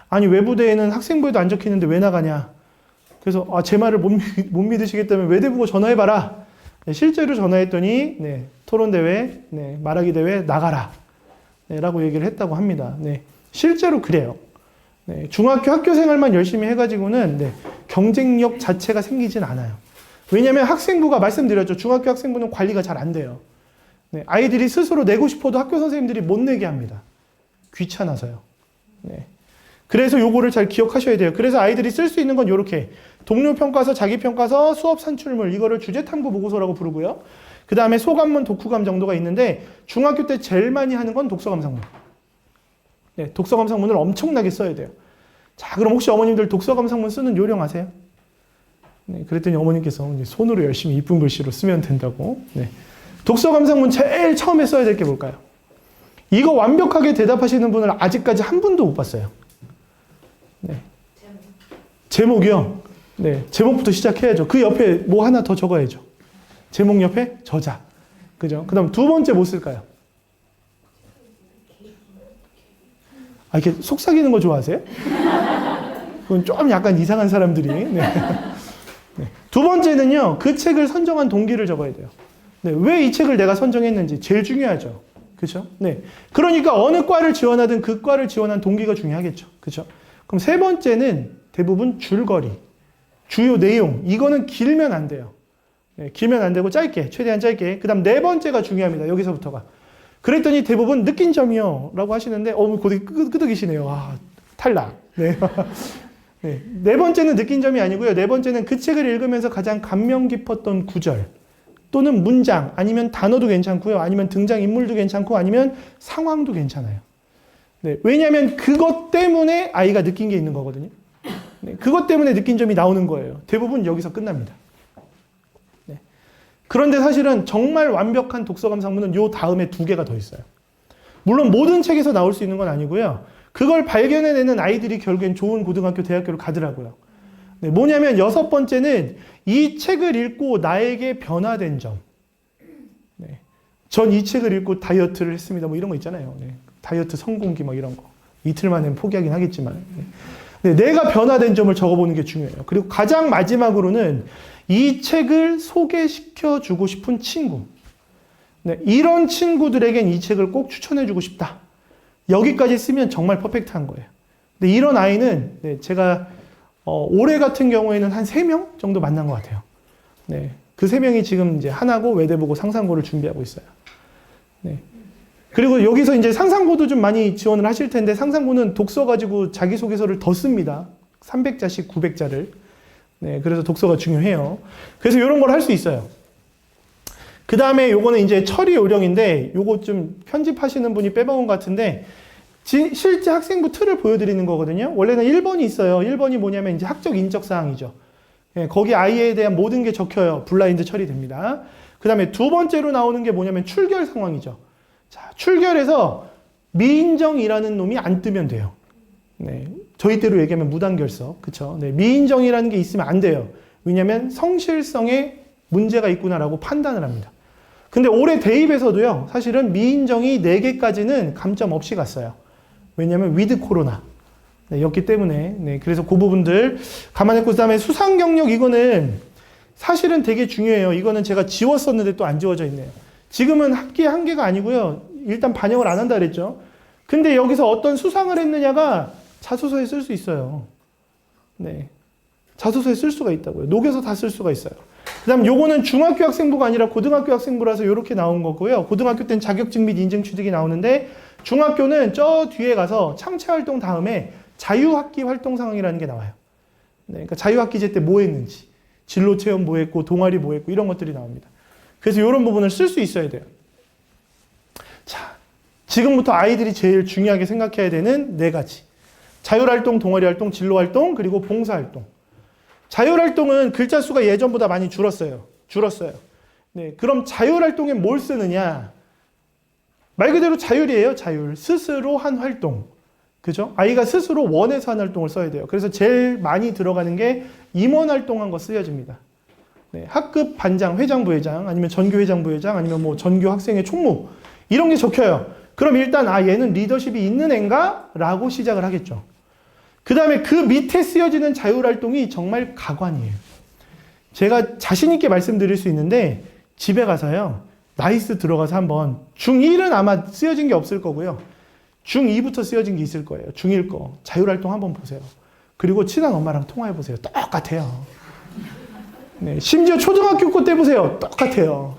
S6: 아니 외부대에는 학생부에도 안 적히는데 왜 나가냐. 그래서 제 말을 못 믿으시겠다면 외대부고 전화해봐라. 네, 실제로 전화했더니 네, 토론대회, 네, 말하기 대회 나가라. 네, 라고 얘기를 했다고 합니다. 네. 실제로 그래요. 네, 중학교 학교 생활만 열심히 해가지고는 네, 경쟁력 자체가 생기진 않아요. 왜냐하면 학생부가 말씀드렸죠. 중학교 학생부는 관리가 잘 안 돼요. 네, 아이들이 스스로 내고 싶어도 학교 선생님들이 못 내게 합니다. 귀찮아서요. 네. 그래서 요거를 잘 기억하셔야 돼요. 그래서 아이들이 쓸 수 있는 건 요렇게 동료평가서, 자기평가서, 수업 산출물 이거를 주제탐구 보고서라고 부르고요. 그 다음에 소감문, 독후감 정도가 있는데 중학교 때 제일 많이 하는 건 독서감상문. 네, 독서감상문을 엄청나게 써야 돼요. 자, 그럼 혹시 어머님들 독서감상문 쓰는 요령 아세요? 네, 그랬더니 어머님께서 손으로 열심히 이쁜 글씨로 쓰면 된다고. 네. 독서감상문 제일 처음에 써야 될 게 뭘까요? 이거 완벽하게 대답하시는 분을 아직까지 한 분도 못 봤어요. 네. 제목이요? 네, 제목부터 시작해야죠. 그 옆에 뭐 하나 더 적어야죠. 제목 옆에 저자. 그죠? 그 다음 두 번째 뭐 쓸까요? 이렇게 속삭이는 거 좋아하세요? 그건 좀 약간 이상한 사람들이. 네. 네. 두 번째는요, 그 책을 선정한 동기를 적어야 돼요. 네. 왜 이 책을 내가 선정했는지 제일 중요하죠. 그렇죠? 네. 그러니까 어느 과를 지원하든 그 과를 지원한 동기가 중요하겠죠. 그렇죠? 그럼 세 번째는 대부분 줄거리, 주요 내용. 이거는 길면 안 돼요. 네. 길면 안 되고 짧게, 최대한 짧게. 그 다음 네 번째가 중요합니다. 여기서부터가. 그랬더니 대부분 느낀 점이요 라고 하시는데 거기 끄덕이시네요. 탈락. 네. 네. 네 번째는 느낀 점이 아니고요. 네 번째는 그 책을 읽으면서 가장 감명 깊었던 구절 또는 문장 아니면 단어도 괜찮고요. 아니면 등장인물도 괜찮고 아니면 상황도 괜찮아요. 네. 왜냐하면 그것 때문에 아이가 느낀 게 있는 거거든요. 네. 그것 때문에 느낀 점이 나오는 거예요. 대부분 여기서 끝납니다. 그런데 사실은 정말 완벽한 독서감상문은 요 다음에 2개가 더 있어요. 물론 모든 책에서 나올 수 있는 건 아니고요. 그걸 발견해내는 아이들이 결국엔 좋은 고등학교, 대학교를 가더라고요. 네, 뭐냐면 6번째는 이 책을 읽고 나에게 변화된 점. 네. 전 이 책을 읽고 다이어트를 했습니다. 뭐 이런 거 있잖아요. 네. 다이어트 성공기 막 이런 거. 이틀 만에 포기하긴 하겠지만. 네. 네, 내가 변화된 점을 적어보는 게 중요해요. 그리고 가장 마지막으로는 이 책을 소개시켜 주고 싶은 친구. 네, 이런 친구들에겐 이 책을 꼭 추천해 주고 싶다. 여기까지 쓰면 정말 퍼펙트한 거예요. 근데 이런 아이는 네, 제가 올해 같은 경우에는 한 3명 정도 만난 것 같아요. 네, 그 3명이 지금 이제 하나고 외대보고 상상고를 준비하고 있어요. 네. 그리고 여기서 이제 상상고도 좀 많이 지원을 하실 텐데 상상고는 독서 가지고 자기소개서를 더 씁니다. 300자씩 900자를. 네, 그래서 독서가 중요해요. 그래서 이런 걸 할 수 있어요. 그 다음에 요거는 이제 처리 요령인데 요거 좀 편집하시는 분이 빼먹은 것 같은데 실제 학생부 틀을 보여드리는 거거든요. 원래는 1번이 있어요. 1번이 뭐냐면 이제 학적 인적 사항이죠. 예, 거기 아이에 대한 모든 게 적혀요. 블라인드 처리됩니다. 그 다음에 두 번째로 나오는 게 뭐냐면 출결 상황이죠. 자, 출결에서 미인정이라는 놈이 안 뜨면 돼요. 네, 저희 때로 얘기하면 무단결석, 그쵸? 네, 미인정이라는 게 있으면 안 돼요. 왜냐하면 성실성에 문제가 있구나라고 판단을 합니다. 근데 올해 대입에서도요, 사실은 미인정이 4개까지는 감점 없이 갔어요. 왜냐하면 위드 코로나 네, 였기 때문에. 네, 그래서 그 부분들 감안했고, 그 다음에 수상 경력 이거는 사실은 되게 중요해요. 이거는 제가 지웠었는데 또 안 지워져 있네요. 지금은 학기에 1개가 아니고요. 일단 반영을 안 한다 그랬죠. 근데 여기서 어떤 수상을 했느냐가 자소서에 쓸 수 있어요. 네. 자소서에 쓸 수가 있다고요. 녹여서 다 쓸 수가 있어요. 그 다음 요거는 중학교 학생부가 아니라 고등학교 학생부라서 이렇게 나온 거고요. 고등학교 때는 자격증 및 인증 취득이 나오는데 중학교는 저 뒤에 가서 창체활동 다음에 자유학기 활동 상황이라는 게 나와요. 네, 그러니까 자유학기제 때 뭐 했는지, 진로 체험 뭐 했고, 동아리 뭐 했고 이런 것들이 나옵니다. 그래서 이런 부분을 쓸 수 있어야 돼요. 자, 지금부터 아이들이 제일 중요하게 생각해야 되는 4가지. 자율활동, 동아리활동, 진로활동, 그리고 봉사활동. 자율활동은 글자 수가 예전보다 많이 줄었어요. 네, 그럼 자율활동에 뭘 쓰느냐? 말 그대로 자율이에요. 자율. 스스로 한 활동. 그죠? 아이가 스스로 원해서 한 활동을 써야 돼요. 그래서 제일 많이 들어가는 게 임원활동한 거 쓰여집니다. 네, 학급 반장, 회장, 부회장, 아니면 전교 회장, 부회장, 아니면 뭐 전교 학생회 총무 이런 게 적혀요. 그럼 일단 얘는 리더십이 있는 앤가? 라고 시작을 하겠죠. 그 다음에 그 밑에 쓰여지는 자율활동이 정말 가관이에요. 제가 자신있게 말씀드릴 수 있는데 집에 가서요. 나이스 들어가서 한번 중1은 아마 쓰여진 게 없을 거고요. 중2부터 쓰여진 게 있을 거예요. 중1 거. 자율활동 한번 보세요. 그리고 친한 엄마랑 통화해 보세요. 똑같아요. 네, 심지어 초등학교 거 때 보세요. 똑같아요.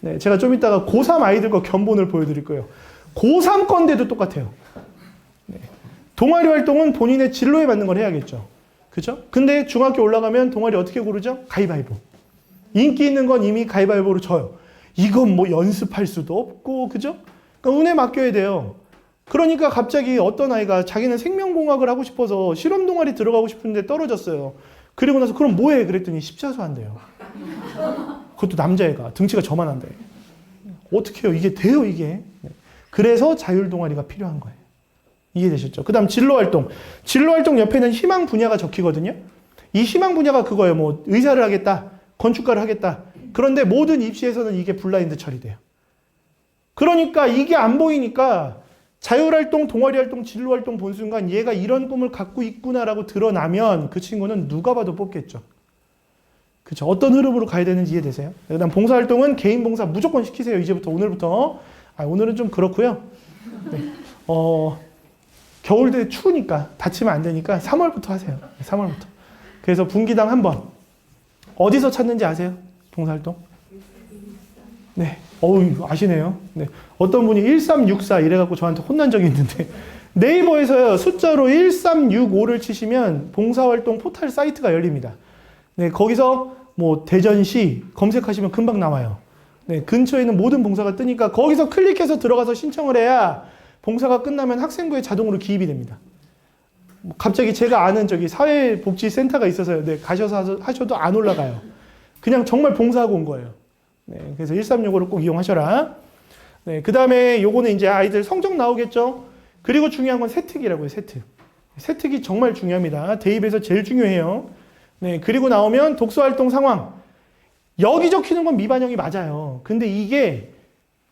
S6: 네, 제가 좀 이따가 고3 아이들 거 견본을 보여드릴 거예요. 고3 건데도 똑같아요. 네. 동아리 활동은 본인의 진로에 맞는 걸 해야겠죠. 그죠? 근데 중학교 올라가면 동아리 어떻게 고르죠? 가위바위보. 인기 있는 건 이미 가위바위보로 져요. 이건 뭐 연습할 수도 없고, 그죠? 그러니까 운에 맡겨야 돼요. 그러니까 갑자기 어떤 아이가 자기는 생명공학을 하고 싶어서 실험 동아리 들어가고 싶은데 떨어졌어요. 그리고 나서 그럼 뭐해? 그랬더니 십자수 한대요. 그것도 남자애가 등치가 저만한데. 어떻게 해요? 이게 돼요, 이게. 그래서 자율 동아리가 필요한 거예요. 이해되셨죠? 그 다음 진로활동. 진로활동 옆에는 희망 분야가 적히거든요. 이 희망 분야가 그거예요. 뭐 의사를 하겠다, 건축가를 하겠다. 그런데 모든 입시에서는 이게 블라인드 처리돼요. 그러니까 이게 안 보이니까 자율활동, 동아리활동, 진로활동 본 순간 얘가 이런 꿈을 갖고 있구나라고 드러나면 그 친구는 누가 봐도 뽑겠죠. 그렇죠? 어떤 흐름으로 가야 되는지 이해되세요? 그 다음 봉사활동은 개인 봉사 무조건 시키세요. 이제부터, 오늘부터. 오늘은 좀 그렇고요. 네. 겨울때 추우니까 다치면 안 되니까 3월부터 하세요. 3월부터. 그래서 분기당 한 번. 어디서 찾는지 아세요? 봉사활동? 네. 아시네요. 네. 어떤 분이 1364 이래갖고 저한테 혼난 적이 있는데 네이버에서요, 숫자로 1365를 치시면 봉사활동 포털 사이트가 열립니다. 네, 거기서 뭐 대전시 검색하시면 금방 나와요. 네, 근처에 있는 모든 봉사가 뜨니까 거기서 클릭해서 들어가서 신청을 해야 봉사가 끝나면 학생부에 자동으로 기입이 됩니다. 갑자기 제가 아는 사회복지센터가 있어서요. 네, 가셔서 하셔도 안 올라가요. 그냥 정말 봉사하고 온 거예요. 네, 그래서 1365를 꼭 이용하셔라. 네, 그 다음에 요거는 이제 아이들 성적 나오겠죠? 그리고 중요한 건 세특이라고요, 세특. 세특이 정말 중요합니다. 대입에서 제일 중요해요. 네, 그리고 나오면 독서활동 상황. 여기 적히는 건 미반영이 맞아요. 근데 이게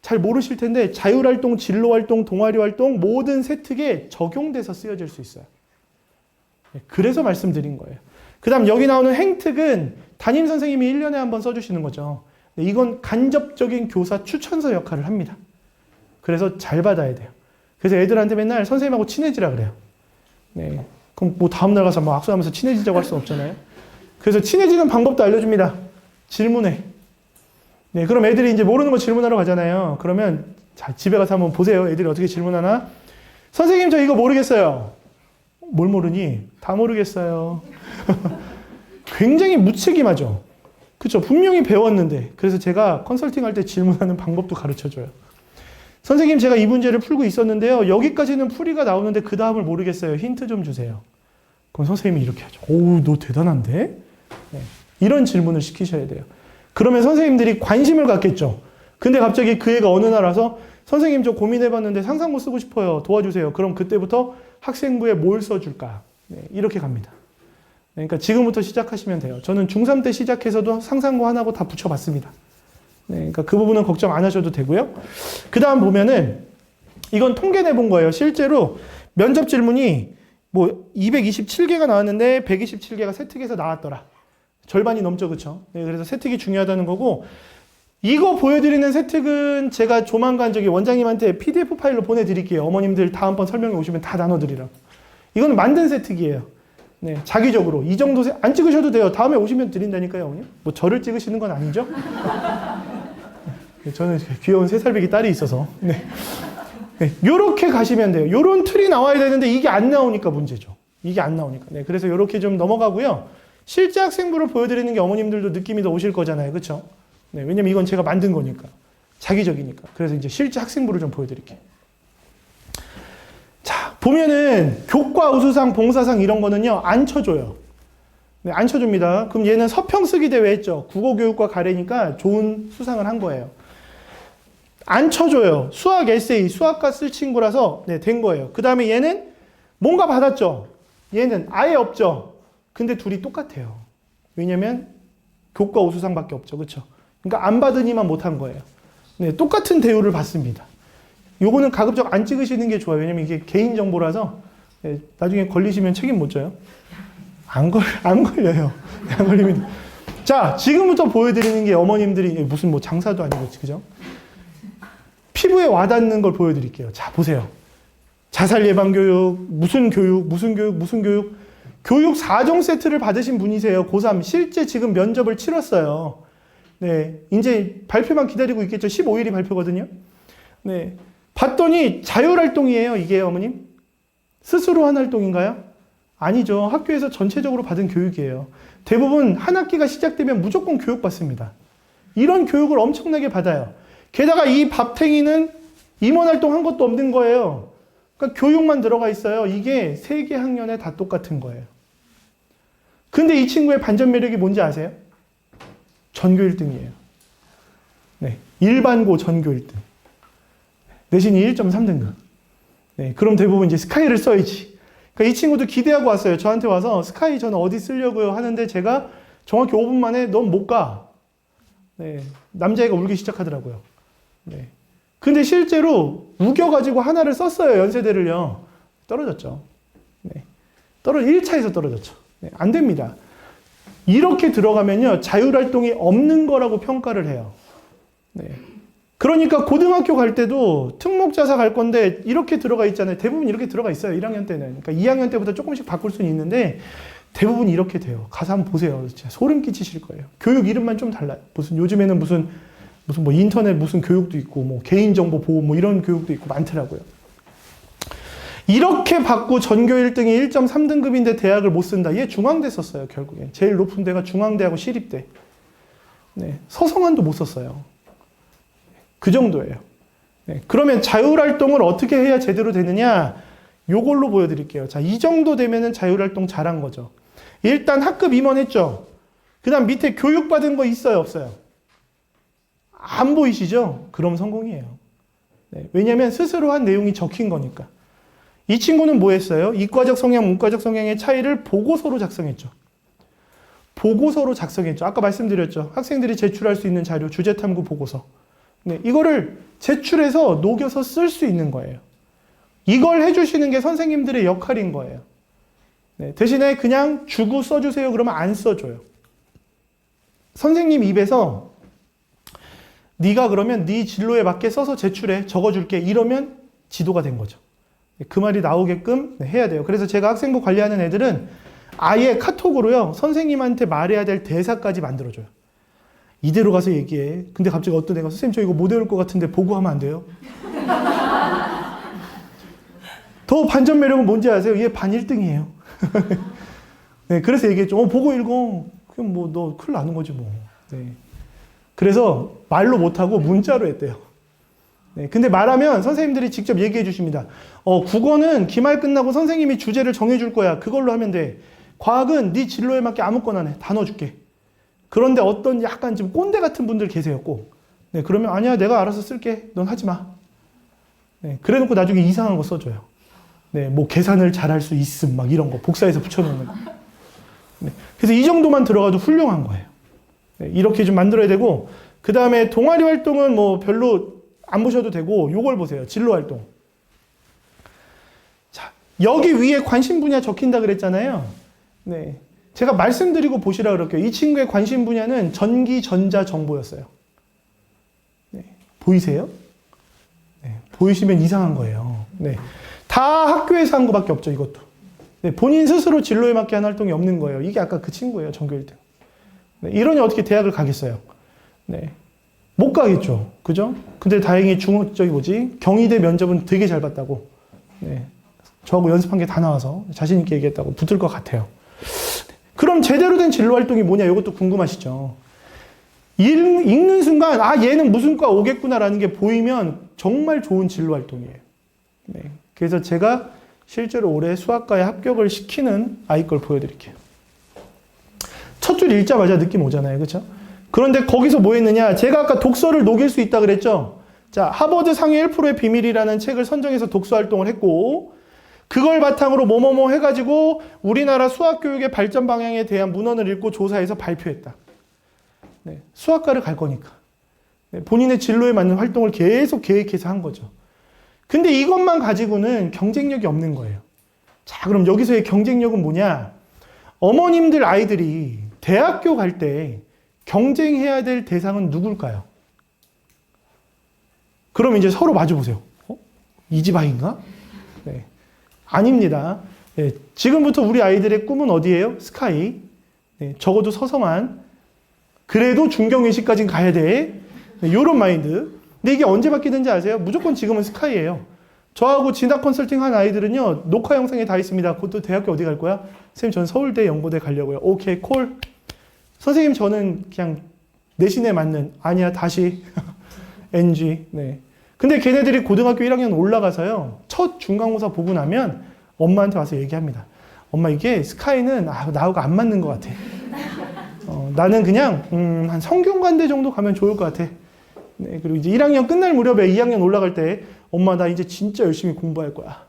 S6: 잘 모르실 텐데 자율활동, 진로활동, 동아리활동 모든 세특에 적용돼서 쓰여질 수 있어요. 네, 그래서 말씀드린 거예요. 그 다음 여기 나오는 행특은 담임선생님이 1년에 한 번 써주시는 거죠. 네, 이건 간접적인 교사 추천서 역할을 합니다. 그래서 잘 받아야 돼요. 그래서 애들한테 맨날 선생님하고 친해지라 그래요. 네, 그럼 뭐 다음날 가서 막 악수하면서 친해지자고 할 수 없잖아요. 그래서 친해지는 방법도 알려줍니다. 질문해. 네, 그럼 애들이 이제 모르는 거 질문하러 가잖아요. 그러면 자, 집에 가서 한번 보세요. 애들이 어떻게 질문하나? 선생님, 저 이거 모르겠어요. 뭘 모르니? 다 모르겠어요. 굉장히 무책임하죠. 그렇죠. 분명히 배웠는데. 그래서 제가 컨설팅할 때 질문하는 방법도 가르쳐줘요. 선생님, 제가 이 문제를 풀고 있었는데요. 여기까지는 풀이가 나오는데 그 다음을 모르겠어요. 힌트 좀 주세요. 그럼 선생님이 이렇게 하죠. 오, 너 대단한데? 네, 이런 질문을 시키셔야 돼요. 그러면 선생님들이 관심을 갖겠죠. 근데 갑자기 그 애가 어느 날 와서 선생님 저 고민해봤는데 상상모 쓰고 싶어요. 도와주세요. 그럼 그때부터 학생부에 뭘 써줄까? 네, 이렇게 갑니다. 그러니까 지금부터 시작하시면 돼요. 저는 중3 때 시작해서도 상상모 하나고 다 붙여봤습니다. 네, 그러니까 그 부분은 걱정 안 하셔도 되고요. 그 다음 보면은 이건 통계 내본 거예요. 실제로 면접 질문이 뭐 227개가 나왔는데 127개가 세특에서 나왔더라. 절반이 넘죠, 그쵸? 네, 그래서 세특이 중요하다는 거고, 이거 보여드리는 세특은 제가 조만간 저기 원장님한테 PDF 파일로 보내드릴게요. 어머님들 다음번 설명회 오시면 다 나눠드리라고. 이건 만든 세특이에요. 네, 자기적으로. 이 정도 안 찍으셔도 돼요. 다음에 오시면 드린다니까요, 어머님. 뭐 저를 찍으시는 건 아니죠? 네, 저는 귀여운 3살배기 딸이 있어서. 네. 네, 요렇게 가시면 돼요. 요런 틀이 나와야 되는데 이게 안 나오니까 문제죠. 이게 안 나오니까. 네, 그래서 요렇게 좀 넘어가고요. 실제 학생부를 보여드리는 게 어머님들도 느낌이 더 오실 거잖아요. 그쵸? 네, 왜냐면 이건 제가 만든 거니까. 자기적이니까. 그래서 이제 실제 학생부를 좀 보여드릴게요. 자, 보면은 교과 우수상, 봉사상 이런 거는요, 안 쳐줘요. 네, 안 쳐줍니다. 그럼 얘는 서평 쓰기 대회 했죠. 국어교육과 가래니까 좋은 수상을 한 거예요. 안 쳐줘요. 수학 에세이, 수학과 쓸 친구라서 네, 된 거예요. 그 다음에 얘는 뭔가 받았죠. 얘는 아예 없죠. 근데 둘이 똑같아요. 왜냐면 교과 우수상밖에 없죠. 그렇죠? 그러니까 안 받으니만 못한 거예요. 네, 똑같은 대우를 받습니다. 요거는 가급적 안 찍으시는 게 좋아요. 왜냐면 이게 개인정보라서 네, 나중에 걸리시면 책임 못 져요. 안 걸려요. 안 걸립니다. 자, 지금부터 보여드리는 게 어머님들이 무슨 뭐 장사도 아니고, 그죠? 피부에 와닿는 걸 보여드릴게요. 자, 보세요. 자살 예방 교육, 무슨 교육, 무슨 교육, 무슨 교육. 교육 4종 세트를 받으신 분이세요. 고3. 실제 지금 면접을 치렀어요. 네. 이제 발표만 기다리고 있겠죠. 15일이 발표거든요. 네. 봤더니 자율활동이에요. 이게 어머님. 스스로 한 활동인가요? 아니죠. 학교에서 전체적으로 받은 교육이에요. 대부분 한 학기가 시작되면 무조건 교육받습니다. 이런 교육을 엄청나게 받아요. 게다가 이 밥탱이는 임원활동 한 것도 없는 거예요. 그러니까 교육만 들어가 있어요. 이게 3개 학년에 다 똑같은 거예요. 근데 이 친구의 반전 매력이 뭔지 아세요? 전교 1등이에요. 네, 일반고 전교 1등. 내신이 1.3등급. 네, 그럼 대부분 이제 스카이를 써야지. 그러니까 이 친구도 기대하고 왔어요. 저한테 와서 스카이 저는 어디 쓰려고요 하는데 제가 정확히 5분 만에 넌 못 가. 네, 남자애가 울기 시작하더라고요. 네. 근데 실제로 우겨가지고 하나를 썼어요. 연세대를요. 떨어졌죠. 네. 1차에서 떨어졌죠. 네. 안 됩니다. 이렇게 들어가면요. 자율활동이 없는 거라고 평가를 해요. 네. 그러니까 고등학교 갈 때도 특목자사 갈 건데 이렇게 들어가 있잖아요. 대부분 이렇게 들어가 있어요. 1학년 때는. 그러니까 2학년 때부터 조금씩 바꿀 수는 있는데 대부분 이렇게 돼요. 가서 한번 보세요. 진짜 소름 끼치실 거예요. 교육 이름만 좀 달라요. 요즘에는 무슨 뭐 인터넷 무슨 교육도 있고 뭐 개인정보 보호 뭐 이런 교육도 있고 많더라고요. 이렇게 받고 전교 1등이 1.3등급인데 대학을 못 쓴다. 얘 중앙대 썼어요, 결국엔. 제일 높은 데가 중앙대하고 시립대. 네, 서성한도 못 썼어요. 그 정도예요. 네, 그러면 자율활동을 어떻게 해야 제대로 되느냐? 요걸로 보여드릴게요. 자, 이 정도 되면은 자율활동 잘한 거죠. 일단 학급 임원했죠. 그 다음 밑에 교육받은 거 있어요, 없어요? 안 보이시죠? 그럼 성공이에요. 네, 왜냐면 스스로 한 내용이 적힌 거니까. 이 친구는 뭐 했어요? 이과적 성향, 문과적 성향의 차이를 보고서로 작성했죠. 보고서로 작성했죠. 아까 말씀드렸죠. 학생들이 제출할 수 있는 자료, 주제탐구 보고서. 네, 이거를 제출해서 녹여서 쓸 수 있는 거예요. 이걸 해주시는 게 선생님들의 역할인 거예요. 네, 대신에 그냥 주고 써주세요 그러면 안 써줘요. 선생님 입에서 네가 그러면 네 진로에 맞게 써서 제출해, 적어줄게 이러면 지도가 된 거죠. 그 말이 나오게끔 해야 돼요. 그래서 제가 학생부 관리하는 애들은 아예 카톡으로요, 선생님한테 말해야 될 대사까지 만들어줘요. 이대로 가서 얘기해. 근데 갑자기 어떤 애가 선생님 저 이거 못 외울 것 같은데 보고하면 안 돼요? 더 반전 매력은 뭔지 아세요? 얘 반 1등이에요. 네, 그래서 얘기했죠. 보고 읽어. 그럼 뭐 너 큰일 나는 거지 뭐. 네. 그래서 말로 못하고 문자로 했대요. 네, 근데 말하면 선생님들이 직접 얘기해 주십니다. 국어는 기말 끝나고 선생님이 주제를 정해 줄 거야. 그걸로 하면 돼. 과학은 네 진로에 맞게 아무거나 해. 다 넣어줄게. 그런데 어떤 약간 좀 꼰대 같은 분들 계세요, 꼭. 네, 그러면 아니야, 내가 알아서 쓸게. 넌 하지 마. 네, 그래 놓고 나중에 이상한 거 써줘요. 네, 뭐 계산을 잘할 수 있음, 막 이런 거 복사해서 붙여놓는 거. 네, 그래서 이 정도만 들어가도 훌륭한 거예요. 네, 이렇게 좀 만들어야 되고, 그 다음에 동아리 활동은 뭐 별로 안 보셔도 되고, 요걸 보세요. 진로 활동. 자, 여기 위에 관심 분야 적힌다 그랬잖아요. 네. 제가 말씀드리고 보시라 그럴게요. 이 친구의 관심 분야는 전기, 전자, 정보였어요. 네. 보이세요? 네. 보이시면 이상한 거예요. 네. 다 학교에서 한 거밖에 없죠, 이것도. 네. 본인 스스로 진로에 맞게 한 활동이 없는 거예요. 이게 아까 그 친구예요, 전교 1등. 네. 이러니 어떻게 대학을 가겠어요? 네. 못 가겠죠. 그죠? 근데 다행히 경희대 면접은 되게 잘 봤다고. 네. 저하고 연습한 게 다 나와서 자신있게 얘기했다고 붙을 것 같아요. 그럼 제대로 된 진로 활동이 뭐냐? 이것도 궁금하시죠? 읽는 순간, 아, 얘는 무슨 과 오겠구나라는 게 보이면 정말 좋은 진로 활동이에요. 네. 그래서 제가 실제로 올해 수학과에 합격을 시키는 아이 걸 보여드릴게요. 첫 줄 읽자마자 느낌 오잖아요. 그렇죠? 그런데 거기서 뭐 했느냐? 제가 아까 독서를 녹일 수 있다 그랬죠? 자, 하버드 상위 1%의 비밀이라는 책을 선정해서 독서 활동을 했고, 그걸 바탕으로 뭐뭐뭐 해가지고 우리나라 수학교육의 발전 방향에 대한 문헌을 읽고 조사해서 발표했다. 네, 수학과를 갈 거니까. 네, 본인의 진로에 맞는 활동을 계속 계획해서 한 거죠. 근데 이것만 가지고는 경쟁력이 없는 거예요. 자, 그럼 여기서의 경쟁력은 뭐냐? 어머님들 아이들이 대학교 갈 때 경쟁해야 될 대상은 누굴까요? 그럼 이제 서로 마주보세요. 이 집 아이인가? 네. 아닙니다. 네, 지금부터 우리 아이들의 꿈은 어디예요? 스카이. 네, 적어도 서성한. 그래도 중경외시까지는 가야 돼. 네, 요런 마인드. 근데 이게 언제 바뀌는지 아세요? 무조건 지금은 스카이예요. 저하고 진학 컨설팅 한 아이들은요, 녹화 영상에 다 있습니다. 그것도 대학교 어디 갈 거야? 선생님, 저는 서울대, 연고대 가려고요. 오케이, 콜. 선생님, 저는 그냥 내신에 맞는, 아니야, 다시. NG. 네. 근데 걔네들이 고등학교 1학년 올라가서요, 첫 중간고사 보고 나면 엄마한테 와서 얘기합니다. 엄마, 이게 스카이는 나하고 안 맞는 것 같아. 나는 그냥 한 성균관대 정도 가면 좋을 것 같아. 네, 그리고 이제 1학년 끝날 무렵에 2학년 올라갈 때 엄마, 나 이제 진짜 열심히 공부할 거야.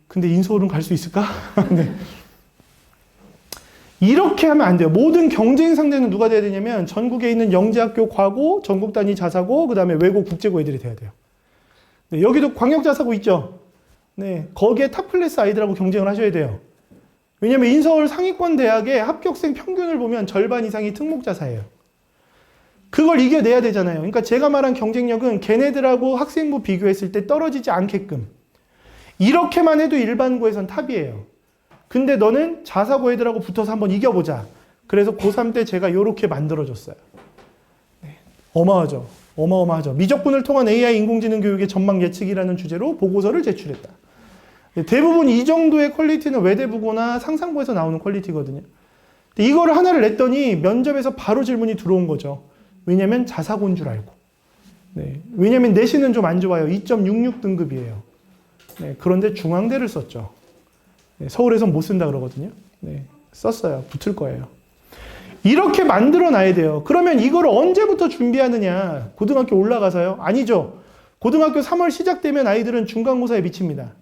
S6: 근데 인서울은 갈 수 있을까? 네. 이렇게 하면 안 돼요. 모든 경쟁 상대는 누가 돼야 되냐면 전국에 있는 영재학교 과고, 전국 단위 자사고, 그 다음에 외고 국제고 애들이 돼야 돼요. 네, 여기도 광역자사고 있죠. 네, 거기에 탑클래스 아이들하고 경쟁을 하셔야 돼요. 왜냐면 인서울 상위권 대학의 합격생 평균을 보면 절반 이상이 특목자사예요. 그걸 이겨내야 되잖아요. 그러니까 제가 말한 경쟁력은 걔네들하고 학생부 비교했을 때 떨어지지 않게끔. 이렇게만 해도 일반고에선 탑이에요. 근데 너는 자사고 애들하고 붙어서 한번 이겨보자. 그래서 고3 때 제가 이렇게 만들어줬어요. 네, 어마하죠. 어마어마하죠. 미적분을 통한 AI 인공지능 교육의 전망 예측이라는 주제로 보고서를 제출했다. 네, 대부분 이 정도의 퀄리티는 외대부고나 상상고에서 나오는 퀄리티거든요. 근데 이거를 하나를 냈더니 면접에서 바로 질문이 들어온 거죠. 왜냐면 자사고인 줄 알고. 네, 왜냐면 내신은 좀 안 좋아요. 2.66 등급이에요. 네, 그런데 중앙대를 썼죠. 네, 서울에선 못 쓴다 그러거든요. 네, 썼어요. 붙을 거예요. 이렇게 만들어 놔야 돼요. 그러면 이걸 언제부터 준비하느냐? 고등학교 올라가서요? 아니죠. 고등학교 3월 시작되면 아이들은 중간고사에 미칩니다.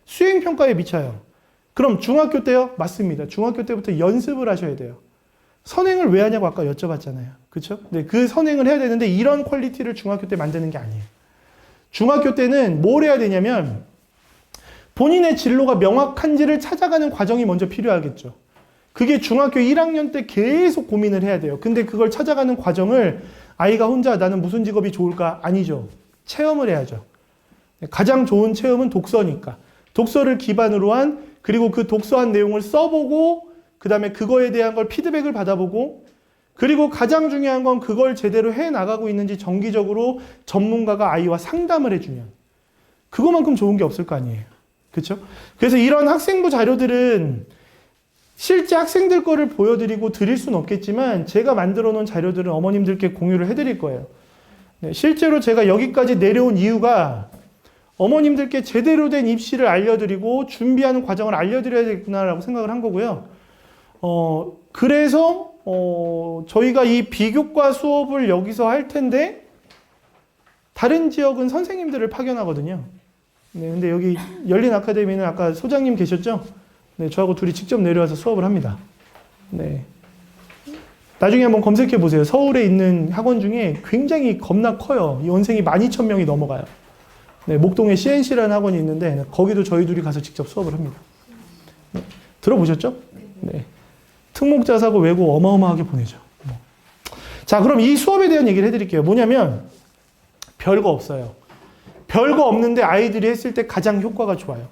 S6: 수행평가에 미쳐요. 그럼 중학교 때요? 맞습니다. 중학교 때부터 연습을 하셔야 돼요. 선행을 왜 하냐고 아까 여쭤봤잖아요. 그쵸? 네, 그 선행을 해야 되는데 이런 퀄리티를 중학교 때 만드는 게 아니에요. 중학교 때는 뭘 해야 되냐면 본인의 진로가 명확한지를 찾아가는 과정이 먼저 필요하겠죠. 그게 중학교 1학년 때 계속 고민을 해야 돼요. 근데 그걸 찾아가는 과정을 아이가 혼자 나는 무슨 직업이 좋을까? 아니죠. 체험을 해야죠. 가장 좋은 체험은 독서니까. 독서를 기반으로 한, 그리고 그 독서한 내용을 써보고, 그 다음에 그거에 대한 걸 피드백을 받아보고, 그리고 가장 중요한 건 그걸 제대로 해 나가고 있는지 정기적으로 전문가가 아이와 상담을 해주면 그거만큼 좋은 게 없을 거 아니에요. 그렇죠? 그래서 이런 학생부 자료들은 실제 학생들 거를 보여드리고 드릴 수는 없겠지만 제가 만들어 놓은 자료들은 어머님들께 공유를 해드릴 거예요. 네, 실제로 제가 여기까지 내려온 이유가 어머님들께 제대로 된 입시를 알려드리고 준비하는 과정을 알려드려야겠구나라고 생각을 한 거고요. 그래서 저희가 이 비교과 수업을 여기서 할 텐데 다른 지역은 선생님들을 파견하거든요. 네, 근데 여기 열린 아카데미는 아까 소장님 계셨죠? 네, 저하고 둘이 직접 내려와서 수업을 합니다. 네. 나중에 한번 검색해 보세요. 서울에 있는 학원 중에 굉장히 겁나 커요. 이 원생이 12,000명이 넘어가요. 네, 목동에 CNC라는 학원이 있는데 거기도 저희 둘이 가서 직접 수업을 합니다. 네, 들어보셨죠? 네. 특목자사고 외고 어마어마하게 보내죠. 자, 그럼 이 수업에 대한 얘기를 해드릴게요. 뭐냐면 별거 없어요. 별거 없는데 아이들이 했을 때 가장 효과가 좋아요.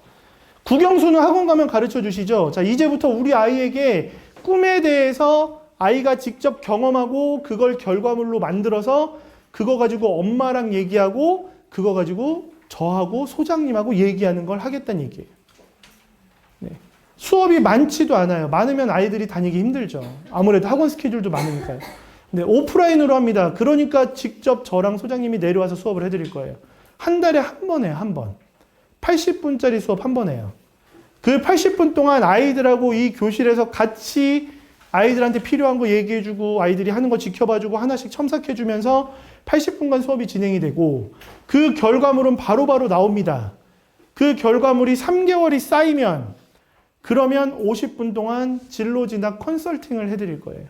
S6: 국영수는 학원 가면 가르쳐 주시죠. 자, 이제부터 우리 아이에게 꿈에 대해서 아이가 직접 경험하고 그걸 결과물로 만들어서 그거 가지고 엄마랑 얘기하고 그거 가지고 저하고 소장님하고 얘기하는 걸 하겠다는 얘기예요. 네. 수업이 많지도 않아요. 많으면 아이들이 다니기 힘들죠. 아무래도 학원 스케줄도 많으니까요. 네, 오프라인으로 합니다. 그러니까 직접 저랑 소장님이 내려와서 수업을 해드릴 거예요. 한 달에 한 번 해요, 한 번. 80분짜리 수업 한 번 해요. 그 80분 동안 아이들하고 이 교실에서 같이 아이들한테 필요한 거 얘기해주고 아이들이 하는 거 지켜봐주고 하나씩 첨삭해주면서 80분간 수업이 진행이 되고 그 결과물은 바로바로 나옵니다. 그 결과물이 3개월이 쌓이면 그러면 50분 동안 진로 진학 컨설팅을 해드릴 거예요.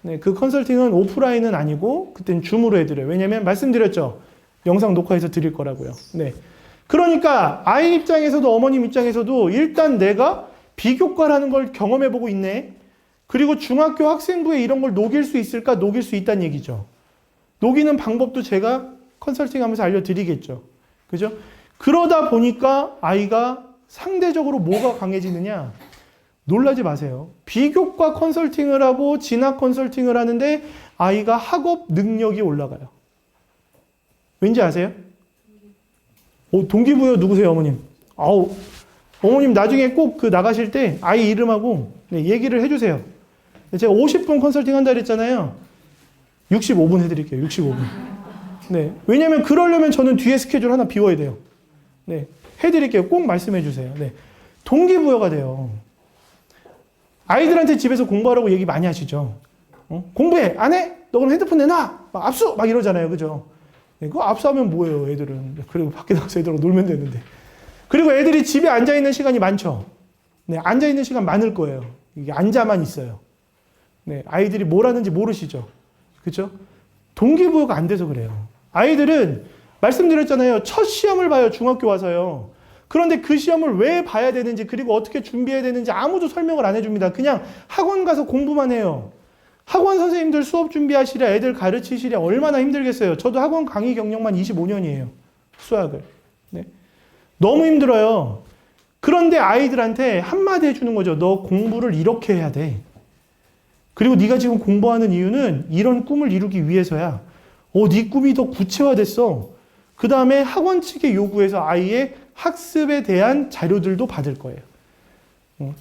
S6: 네, 그 컨설팅은 오프라인은 아니고 그때는 줌으로 해드려요. 왜냐면 말씀드렸죠. 영상 녹화해서 드릴 거라고요. 네. 그러니까 아이 입장에서도 어머님 입장에서도 일단 내가 비교과라는 걸 경험해보고 있네. 그리고 중학교 학생부에 이런 걸 녹일 수 있을까? 녹일 수 있다는 얘기죠. 녹이는 방법도 제가 컨설팅하면서 알려드리겠죠. 그죠? 그러다 보니까 아이가 상대적으로 뭐가 강해지느냐? 놀라지 마세요. 비교과 컨설팅을 하고 진학 컨설팅을 하는데 아이가 학업 능력이 올라가요. 왠지 아세요? 동기부여 누구세요, 어머님? 어머님 나중에 꼭 그 나가실 때 아이 이름하고 얘기를 해주세요. 제가 50분 컨설팅 한다 그랬잖아요. 65분 해드릴게요. 65분. 네. 왜냐면 그러려면 저는 뒤에 스케줄 하나 비워야 돼요. 네. 해드릴게요. 꼭 말씀해 주세요. 네. 동기부여가 돼요. 아이들한테 집에서 공부하라고 얘기 많이 하시죠. 공부해. 안 해? 너 그럼 핸드폰 내놔. 막 압수. 막 이러잖아요. 그죠? 네. 그거 압수하면 뭐예요, 애들은. 그리고 밖에 나가서 애들하고 놀면 되는데. 그리고 애들이 집에 앉아있는 시간이 많죠. 네. 앉아있는 시간 많을 거예요. 이게 앉아만 있어요. 네. 아이들이 뭘 하는지 모르시죠. 그죠? 동기부여가 안 돼서 그래요. 아이들은 말씀드렸잖아요. 첫 시험을 봐요. 중학교 와서요. 그런데 그 시험을 왜 봐야 되는지 그리고 어떻게 준비해야 되는지 아무도 설명을 안 해줍니다. 그냥 학원 가서 공부만 해요. 학원 선생님들 수업 준비하시랴 애들 가르치시랴 얼마나 힘들겠어요. 저도 학원 강의 경력만 25년이에요. 수학을. 네. 너무 힘들어요. 그런데 아이들한테 한마디 해주는 거죠. 너 공부를 이렇게 해야 돼. 그리고 네가 지금 공부하는 이유는 이런 꿈을 이루기 위해서야. 네 꿈이 더 구체화됐어. 그 다음에 학원 측의 요구에서 아이의 학습에 대한 자료들도 받을 거예요.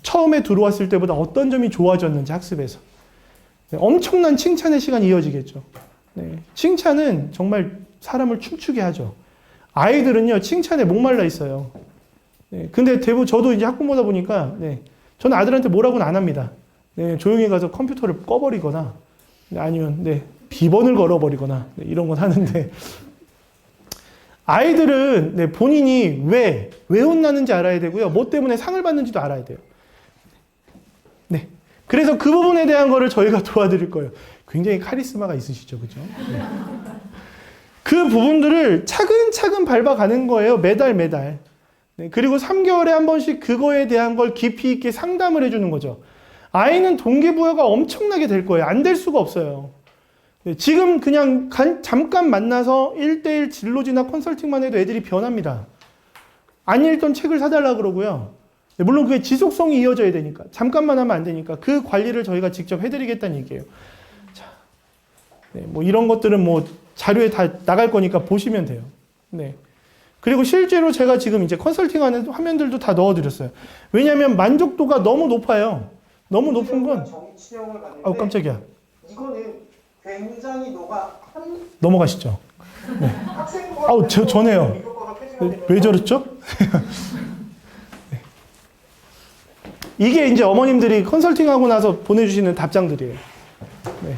S6: 처음에 들어왔을 때보다 어떤 점이 좋아졌는지 학습에서. 네, 엄청난 칭찬의 시간이 이어지겠죠. 네, 칭찬은 정말 사람을 춤추게 하죠. 아이들은요, 칭찬에 목말라 있어요. 네, 근데 대부분 저도 이제 학부모다 보니까, 네, 저는 아들한테 뭐라고는 안 합니다. 네, 조용히 가서 컴퓨터를 꺼버리거나, 네, 아니면, 네, 비번을 걸어버리거나, 네, 이런 건 하는데, 아이들은, 네, 본인이 왜 혼나는지 알아야 되고요. 뭐 때문에 상을 받는지도 알아야 돼요. 네. 그래서 그 부분에 대한 거를 저희가 도와드릴 거예요. 굉장히 카리스마가 있으시죠, 그죠? 네. 그 부분들을 차근차근 밟아가는 거예요. 매달. 네, 그리고 3개월에 한 번씩 그거에 대한 걸 깊이 있게 상담을 해주는 거죠. 아이는 동기부여가 엄청나게 될 거예요. 안 될 수가 없어요. 네, 지금 그냥 잠깐 만나서 1대1 진로지나 컨설팅만 해도 애들이 변합니다. 안 읽던 책을 사달라 그러고요. 네, 물론 그게 지속성이 이어져야 되니까. 잠깐만 하면 안 되니까. 그 관리를 저희가 직접 해드리겠다는 얘기예요. 자, 네, 뭐 이런 것들은 뭐 자료에 다 나갈 거니까 보시면 돼요. 네. 그리고 실제로 제가 지금 이제 컨설팅하는 화면들도 다 넣어드렸어요. 왜냐하면 만족도가 너무 높아요. 너무 높은 건.
S2: 정치형을 봤는데
S6: 아우 깜짝이야.
S2: 이거는 굉장히
S6: 넘어가시죠. 네. 아우 전해요. 왜 저랬죠? 네. 이게 이제 어머님들이 컨설팅하고 나서 보내주시는 답장들이에요. 네.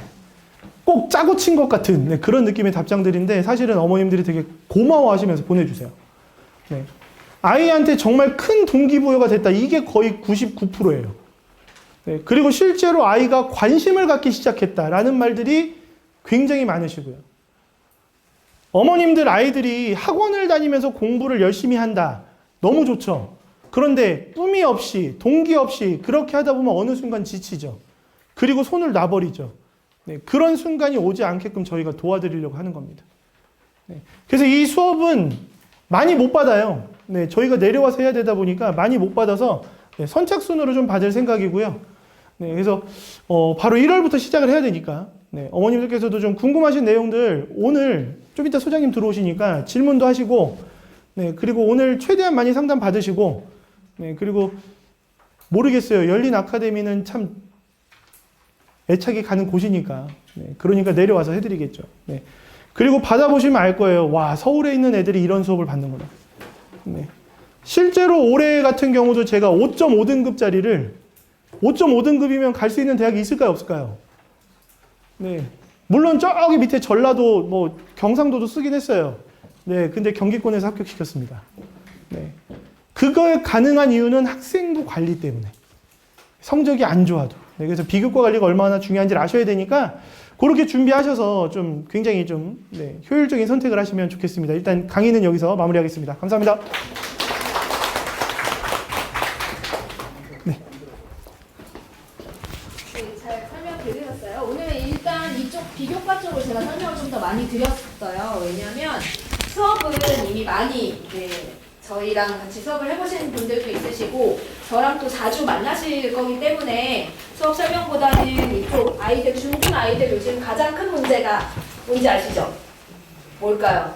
S6: 꼭 짜고 친 것 같은 네, 그런 느낌의 답장들인데 사실은 어머님들이 되게 고마워하시면서 보내주세요. 네. 아이한테 정말 큰 동기부여가 됐다. 이게 거의 99%예요. 네. 그리고 실제로 아이가 관심을 갖기 시작했다라는 말들이 굉장히 많으시고요. 어머님들 아이들이 학원을 다니면서 공부를 열심히 한다. 너무 좋죠. 그런데 꿈이 없이 동기 없이 그렇게 하다 보면 어느 순간 지치죠. 그리고 손을 놔버리죠. 네, 그런 순간이 오지 않게끔 저희가 도와드리려고 하는 겁니다. 네, 그래서 이 수업은 많이 못 받아요. 네, 저희가 내려와서 해야 되다 보니까 많이 못 받아서 네, 선착순으로 좀 받을 생각이고요. 네, 그래서 바로 1월부터 시작을 해야 되니까 네, 어머님들께서도 좀 궁금하신 내용들 오늘 좀 이따 소장님 들어오시니까 질문도 하시고 네, 그리고 오늘 최대한 많이 상담 받으시고 네, 그리고 모르겠어요. 열린 아카데미는 참 애착이 가는 곳이니까 네, 그러니까 내려와서 해드리겠죠. 네. 그리고 받아보시면 알 거예요. 와, 서울에 있는 애들이 이런 수업을 받는구나. 네. 실제로 올해 같은 경우도 제가 5.5등급짜리를 5.5등급이면 갈 수 있는 대학이 있을까요? 없을까요? 네. 물론 저기 밑에 전라도 뭐 경상도도 쓰긴 했어요. 네. 근데 경기권에서 합격시켰습니다. 네. 그거에 가능한 이유는 학생부 관리 때문에. 성적이 안 좋아도. 네, 그래서 비교과 관리가 얼마나 중요한지를 아셔야 되니까 그렇게 준비하셔서 좀 굉장히 좀 네, 효율적인 선택을 하시면 좋겠습니다. 일단 강의는 여기서 마무리하겠습니다. 감사합니다.
S1: 네, 잘 설명드렸어요. 오늘 일단 이쪽 비교과 쪽을 제가 설명을 좀 더 많이 드렸어요. 왜냐하면 수업은 이미 많이 저희랑 같이 수업을 해보신 분들도 있으시고 저랑 또 자주 만나실 거기 때문에 수업 설명보다는 이쪽 아이들, 중등 아이들 요즘 가장 큰 문제가 뭔지 아시죠? 뭘까요?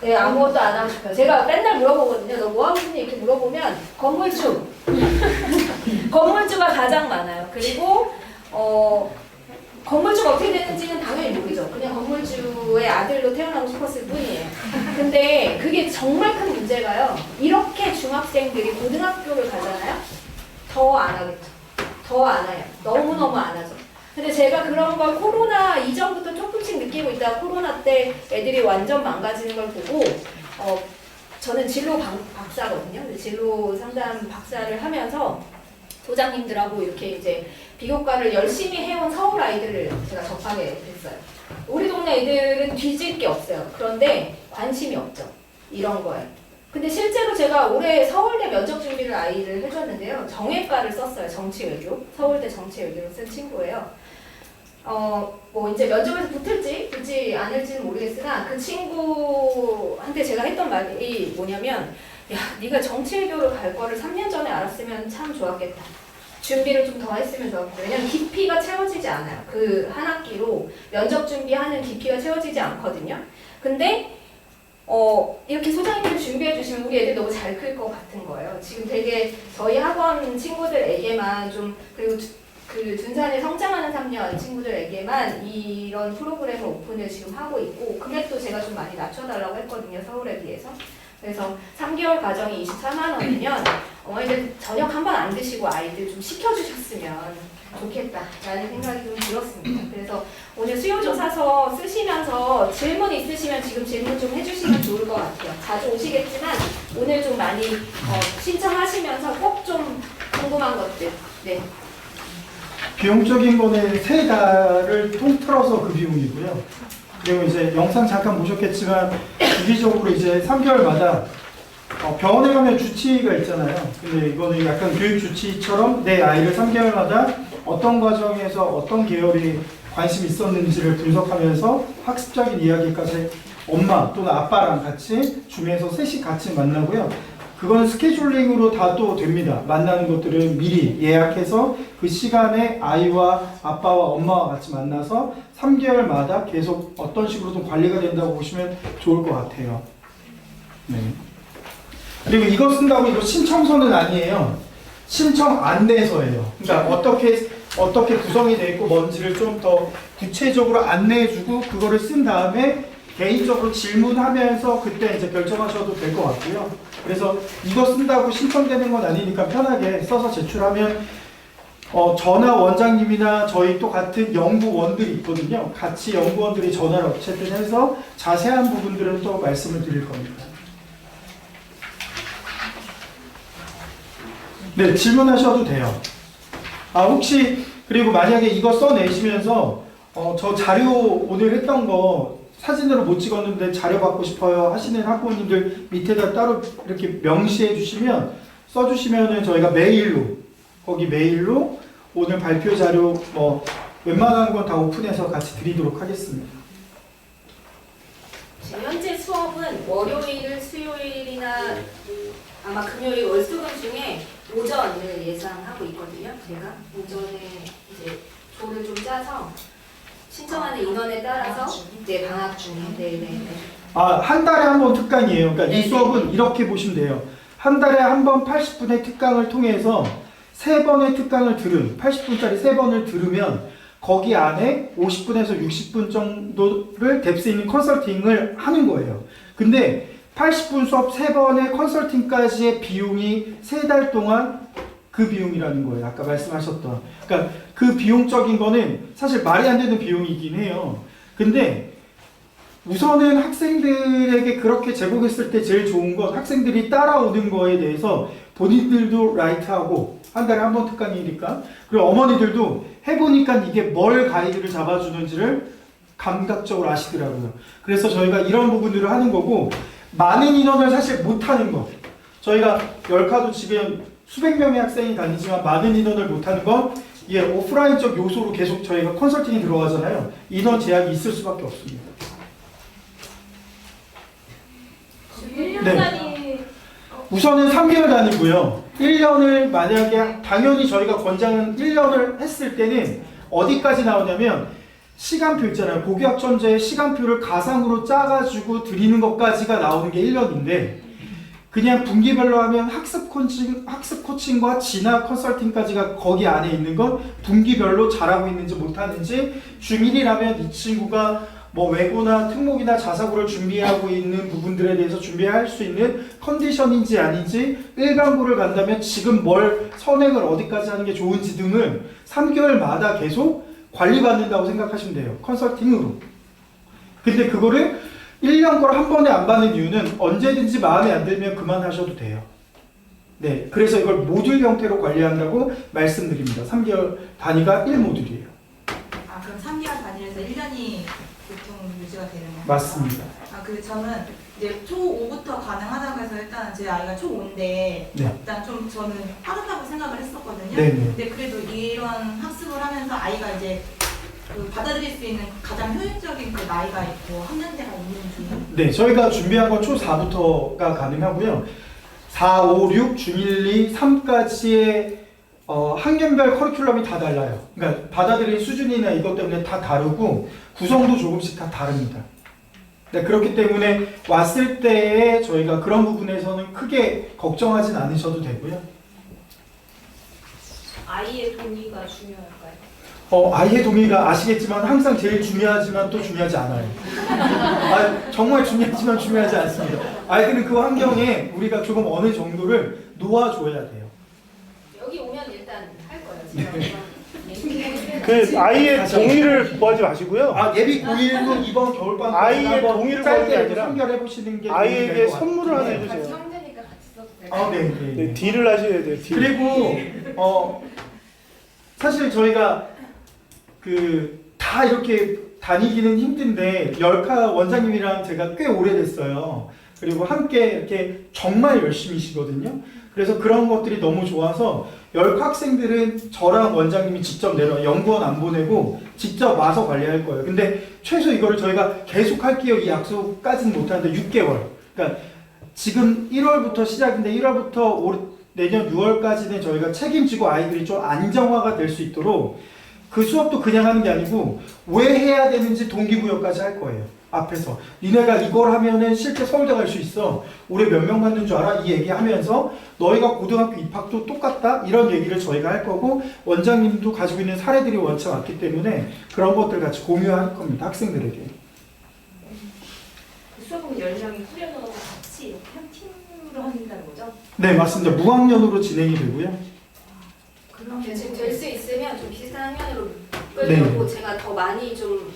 S1: 네, 아무것도 안 하고 싶어요. 제가 맨날 물어보거든요. 너 뭐 하고 싶니? 이렇게 물어보면 건물주. 건물주가 가장 많아요. 그리고 건물주가 어떻게 되는지는 당연히 모르죠. 그냥 건물주의 아들로 태어나고 싶었을 뿐이에요. 근데 그게 정말 큰 문제가요. 이렇게 중학생들이 고등학교를 가잖아요. 더 안 하겠죠. 더 안 해요. 너무너무 안 하죠. 근데 제가 그런 걸 코로나 이전부터 조금씩 느끼고 있다가 코로나 때 애들이 완전 망가지는 걸 보고 저는 진로 박사거든요. 진로 상담 박사를 하면서 소장님들하고 이렇게 이제 비교과를 열심히 해온 서울 아이들을 제가 접하게 됐어요. 우리 동네 애들은 뒤질 게 없어요. 그런데 관심이 없죠. 이런 거에. 근데 실제로 제가 올해 서울대 면접 준비를 아이를 해줬는데요. 정외과를 썼어요. 정치외교. 서울대 정치외교를 쓴 친구예요. 뭐 이제 면접에서 붙을지 않을지는 모르겠으나 그 친구한테 제가 했던 말이 뭐냐면 야, 네가 정치외교를 갈 거를 3년 전에 알았으면 참 좋았겠다. 준비를 좀 더 했으면 좋았겠다. 왜냐면 깊이가 채워지지 않아요. 그 한 학기로 면접 준비하는 깊이가 채워지지 않거든요. 근데 이렇게 소장님들 준비해 주시면 우리 애들 너무 잘 클 것 같은 거예요. 지금 되게 저희 학원 친구들에게만 좀 그리고 그 둔산에 성장하는 3년 친구들에게만 이런 프로그램을 오픈을 지금 하고 있고 금액도 제가 좀 많이 낮춰달라고 했거든요. 서울에 비해서. 그래서 3개월 과정이 24만 원이면 어머니들 저녁 한 번 안 드시고 아이들 좀 시켜주셨으면 좋겠다라는 생각이 좀 들었습니다. 그래서 오늘 수요조사서 쓰시면서 질문 있으시면 지금 질문 좀 해주시면 좋을 것 같아요. 자주 오시겠지만 오늘 좀 많이 신청하시면서 꼭 좀 궁금한 것들. 네.
S2: 비용적인 거는 3달을 통틀어서 그 비용이고요. 그리고 이제 영상 잠깐 보셨겠지만 주기적으로 이제 3개월마다 병원에 가면 주치의가 있잖아요. 근데 이거는 약간 교육 주치의처럼 내 아이를 3개월마다 어떤 과정에서 어떤 계열이 관심이 있었는지를 분석하면서 학습적인 이야기까지 엄마 또는 아빠랑 같이 주면서 셋이 같이 만나고요. 그건 스케줄링으로 다 또 됩니다. 만나는 것들은 미리 예약해서 그 시간에 아이와 아빠와 엄마와 같이 만나서 3개월마다 계속 어떤 식으로든 관리가 된다고 보시면 좋을 것 같아요. 네. 그리고 이거 쓴다고 이거 신청서는 아니에요. 신청 안내서예요. 그러니까 어떻게 구성이 되어 있고 뭔지를 좀 더 구체적으로 안내해주고 그거를 쓴 다음에 개인적으로 질문하면서 그때 이제 결정하셔도 될 것 같고요. 그래서 이거 쓴다고 신청되는 건 아니니까 편하게 써서 제출하면 전화 원장님이나 저희 또 같은 연구원들이 있거든요. 같이 연구원들이 전화를 어쨌든 해서 자세한 부분들은 또 말씀을 드릴 겁니다. 네, 질문하셔도 돼요. 혹시 그리고 만약에 이거 써내시면서 저 자료 오늘 했던 거 사진으로 못 찍었는데 자료 받고 싶어요 하시는 학부모님들 밑에다 따로 이렇게 명시해 주시면 써주시면은 저희가 거기 메일로 오늘 발표 자료 웬만한 건 다 오픈해서 같이 드리도록 하겠습니다.
S1: 지금 현재 수업은 월요일, 수요일이나 아마 금요일, 월수금 중에 오전을 예상하고 있거든요. 제가 오전에 이제 조를 좀 짜서 신청하는 인원에 따라서 네, 방학 중에 네네.
S2: 한 달에 한 번 특강이에요. 그러니까 이
S1: 네네.
S2: 수업은 이렇게 보시면 돼요. 한 달에 한 번 80분의 특강을 통해서 3번의 특강을 80분짜리 3번을 들으면 거기 안에 50분에서 60분 정도를 뎁스 있는 컨설팅을 하는 거예요. 근데 80분 수업 3번의 컨설팅까지의 비용이 3달 동안 그 비용이라는 거예요. 아까 말씀하셨던. 그러니까 그 비용적인 거는 사실 말이 안 되는 비용이긴 해요. 근데 우선은 학생들에게 그렇게 제공했을 때 제일 좋은 건 학생들이 따라오는 거에 대해서 본인들도 라이트하고 한 달에 한 번 특강이니까 그리고 어머니들도 해보니까 이게 뭘 가이드를 잡아주는지를 감각적으로 아시더라고요. 그래서 저희가 이런 부분들을 하는 거고 많은 인원을 사실 못하는 거 저희가 열카도 지금 수백 명의 학생이 다니지만 많은 인원을 못하는 건 이게 오프라인적 요소로 계속 저희가 컨설팅이 들어가잖아요. 인원 제약이 있을 수밖에 없습니다.
S4: 1년
S2: 네.
S4: 단위
S2: 우선은 3개월 단위고요. 1년을 만약에 당연히 저희가 권장은 1년을 했을 때는 어디까지 나오냐면 시간표 있잖아요. 고교학천재의 시간표를 가상으로 짜가지고 드리는 것까지가 나오는 게 1년인데 그냥 분기별로 하면 학습 코칭과 진학 컨설팅까지가 거기 안에 있는 건 분기별로 잘하고 있는지 못하는지 중1이라면 이 친구가 외고나 특목이나 자사고를 준비하고 있는 부분들에 대해서 준비할 수 있는 컨디션인지 아닌지 일반고를 간다면 지금 뭘 선행을 어디까지 하는 게 좋은지 등을 3개월마다 계속 관리받는다고 생각하시면 돼요. 컨설팅으로. 근데 그거를 1년 걸 한 번에 안 받는 이유는 언제든지 마음에 안 들면 그만하셔도 돼요. 네, 그래서 이걸 모듈 형태로 관리한다고 말씀드립니다. 3개월 단위가 1모듈이에요.
S8: 그럼 3개월 단위에서 1년이 보통 유지가 되는 건가요?
S2: 맞습니다.
S8: 저는 이제 초5부터 가능하다고 해서 일단 제 아이가 초5인데
S2: 네.
S8: 일단 좀 저는 빠르다고 생각을 했었거든요.
S2: 네네.
S8: 근데 그래도 이런 학습을 하면서 아이가 이제 받아들일 수 있는 가장 효율적인 그 나이가 있고 학년대가 있는지.
S2: 네, 저희가 준비한 건 초4부터가 가능하고요. 4, 5, 6, 중1, 2, 3까지의 학년별 커리큘럼이 다 달라요. 그러니까 받아들일 수준이나 이것 때문에 다 다르고 구성도 조금씩 다 다릅니다. 네, 그렇기 때문에 왔을 때에 저희가 그런 부분에서는 크게 걱정하진 않으셔도 되고요.
S1: 아이의 동의가 중요할까요?
S2: 아이의 동의가 아시겠지만 항상 제일 중요하지만 또 중요하지 않아요. 정말 중요하지만 중요하지 않습니다. 아이들은 그 환경에 우리가 조금 어느 정도를 놓아줘야 돼요.
S1: 여기 오면 일단 할 거예요.
S6: 그 아이의 동의를 구하지 마시고요.
S2: 예비 고일도 이번 겨울방학
S6: 아이의 동의를 구하는 게 아니라
S2: 선결해 보시는 게
S6: 아이에게 선물을 하나 해주세요.
S1: 형제니까 같이 써도 될까요?
S2: 네.
S6: 네, 딜을 하셔야 돼요. 딜.
S2: 그리고 사실 저희가 다 이렇게 다니기는 힘든데 열카 원장님이랑 제가 꽤 오래됐어요. 그리고 함께 이렇게 정말 열심히시거든요. 그래서 그런 것들이 너무 좋아서 열카 학생들은 저랑 원장님이 직접 연구원 안 보내고 직접 와서 관리할 거예요. 근데 최소 이거를 저희가 계속 할게요. 이 약속까지는 못하는데 6개월. 그러니까 지금 1월부터 시작인데 1월부터 내년 6월까지는 저희가 책임지고 아이들이 좀 안정화가 될 수 있도록 그 수업도 그냥 하는 게 아니고 왜 해야 되는지 동기부여까지 할 거예요. 앞에서 니네가 이걸 하면은 실제 서울대 갈 수 있어. 올해 몇 명 받는 줄 알아? 이 얘기하면서 너희가 고등학교 입학도 똑같다? 이런 얘기를 저희가 할 거고 원장님도 가지고 있는 사례들이 원체 많기 때문에 그런 것들 같이 공유할 겁니다. 학생들에게.
S4: 수업은 10명이 꾸려놓고 같이 이렇게 한 팀으로 한다는 거죠?
S2: 네, 맞습니다. 무학년으로 진행이 되고요.
S4: 그럼
S1: 지금 될 수 있으면 좀 비슷한 학년으로 끌려고 제가 더 많이 좀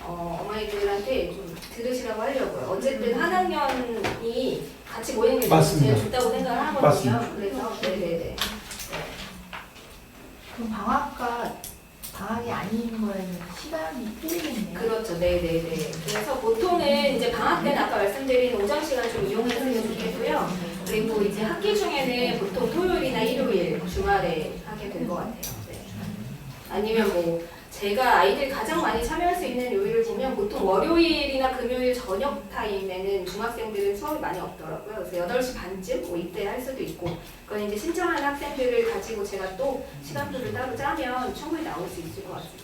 S1: 어머니들한테 좀 들으시라고 하려고요. 어쨌든 한 학년이 같이 모이는 게 제일 좋다고 생각을 하거든요.
S2: 맞습니다.
S1: 그래서 네네네.
S4: 그럼 방학이 아닌 거에는 시간이 틀리겠네요.
S1: 그렇죠. 네네네. 그래서 보통은 이제 방학 때는 아까 말씀드린 오전 시간 좀 이용했으면 좋겠고요. 그리고 이제 학기 중에는 보통 토요일이나 일요일, 주말에 하게 될 것 같아요. 네. 아니면 뭐 제가 아이들이 가장 많이 참여할 수 있는 요일을 보면 보통 월요일이나 금요일 저녁 타임에는 중학생들은 수업이 많이 없더라고요. 그래서 8시 반쯤 뭐 이때 할 수도 있고 그건 이제 신청하는 학생들을 가지고 제가 또 시간표를 따로 짜면 충분히 나올 수 있을 것 같습니다.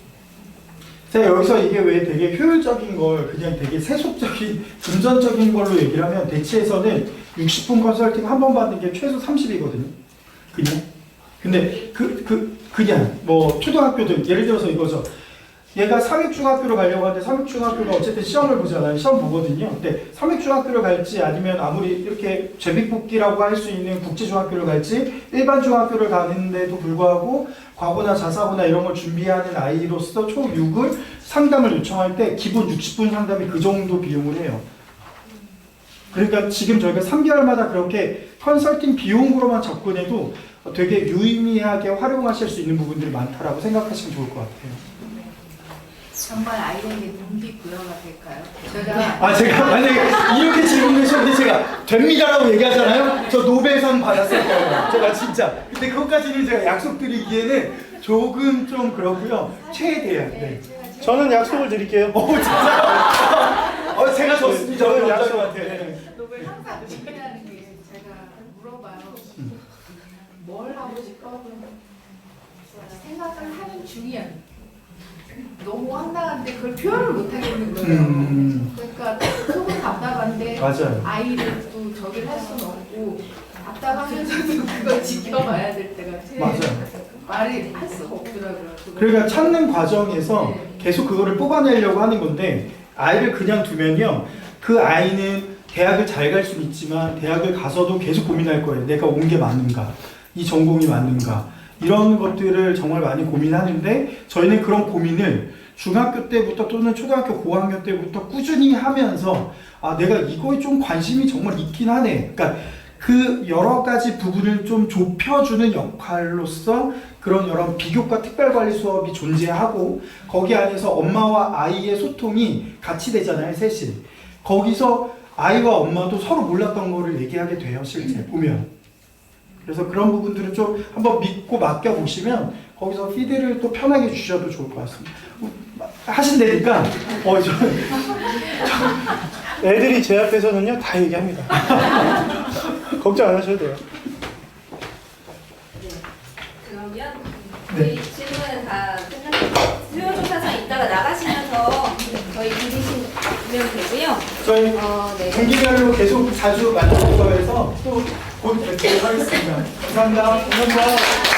S2: 제가 여기서 이게 왜 되게 효율적인 걸 그냥 되게 세속적인 금전적인 걸로 얘기를 하면 대치에서는 60분 컨설팅 한 번 받는 게 최소 30이거든요. 그냥. 근데 그냥 뭐 초등학교들 예를 들어서 이거죠. 얘가 삼육중학교로 가려고 하는데 삼육중학교가 어쨌든 시험을 보잖아요. 시험 보거든요. 근데 삼육중학교를 갈지 아니면 아무리 이렇게 제비뽑기라고 할 수 있는 국제중학교를 갈지 일반 중학교를 가는데도 불구하고 과거나 자사고나 이런 걸 준비하는 아이로서 초 6을 상담을 요청할 때 기본 60분 상담이 그 정도 비용을 해요. 그러니까 지금 저희가 3개월마다 그렇게 컨설팅 비용으로만 접근해도 되게 유의미하게 활용하실 수 있는 부분들이 많다라고 생각하시면 좋을 것 같아요.
S4: 정말 아이에게 동기부여가 될까요?
S2: 제가 만약에 이렇게 질문을 하셨는데 제가 됩니다라고 얘기하잖아요. 저 노벨상 받았을 거예요. 제가 진짜. 근데 그것까지는 제가 약속드리기에는 조금 좀 그렇고요. 최대한. 네.
S6: 저는 약속을 드릴게요.
S2: 진짜. 제가 좋습니다.
S6: 저는
S2: 약속
S6: 약속.
S2: 같아요.
S4: 노벨 항상 준비하는 게 제가 물어봐요. 뭘 하고 싶어? 생각을 하는 중이야. 너무 황당한데 그걸 표현을 못 하겠는 거예요. 그러니까 속은 답답한데
S2: 맞아요.
S4: 아이를 또 저기를 할 수는 없고 답답하면서도 그걸 지켜봐야 될 때가 제일
S2: 맞아요.
S4: 말이 할 수가 없더라고요.
S2: 그러니까 찾는 과정에서
S4: 네.
S2: 계속 그거를 뽑아내려고 하는 건데 아이를 그냥 두면요. 그 아이는 대학을 잘 갈 수는 있지만 대학을 가서도 계속 고민할 거예요. 내가 온 게 맞는가? 이 전공이 맞는가? 이런 것들을 정말 많이 고민하는데 저희는 그런 고민을 중학교 때부터 또는 초등학교 고학년 때부터 꾸준히 하면서 내가 이거에 좀 관심이 정말 있긴 하네. 그러니까 그 여러 가지 부분을 좀 좁혀주는 역할로서 그런 여러 비교과 특별관리 수업이 존재하고 거기 안에서 엄마와 아이의 소통이 같이 되잖아요. 셋이. 거기서 아이와 엄마도 서로 몰랐던 거를 얘기하게 돼요. 실제 보면. 그래서 그런 부분들은 좀 한번 믿고 맡겨보시면 거기서 피드를 또 편하게 주셔도 좋을 것 같습니다. 하신다니까
S6: 애들이 제 앞에서는요 다 얘기합니다. 걱정 안 하셔도 돼요.
S1: 네. 그러면 저희 질문은 다 끝났고 수요조사상 이따가 나가시면서 저희 드리시면 되고요.
S2: 저희
S1: 네.
S2: 분기별로 계속 자주 만나서 해서 또 곧 뵙도록 하겠습니다. 감사합니다.
S6: 감사합니다.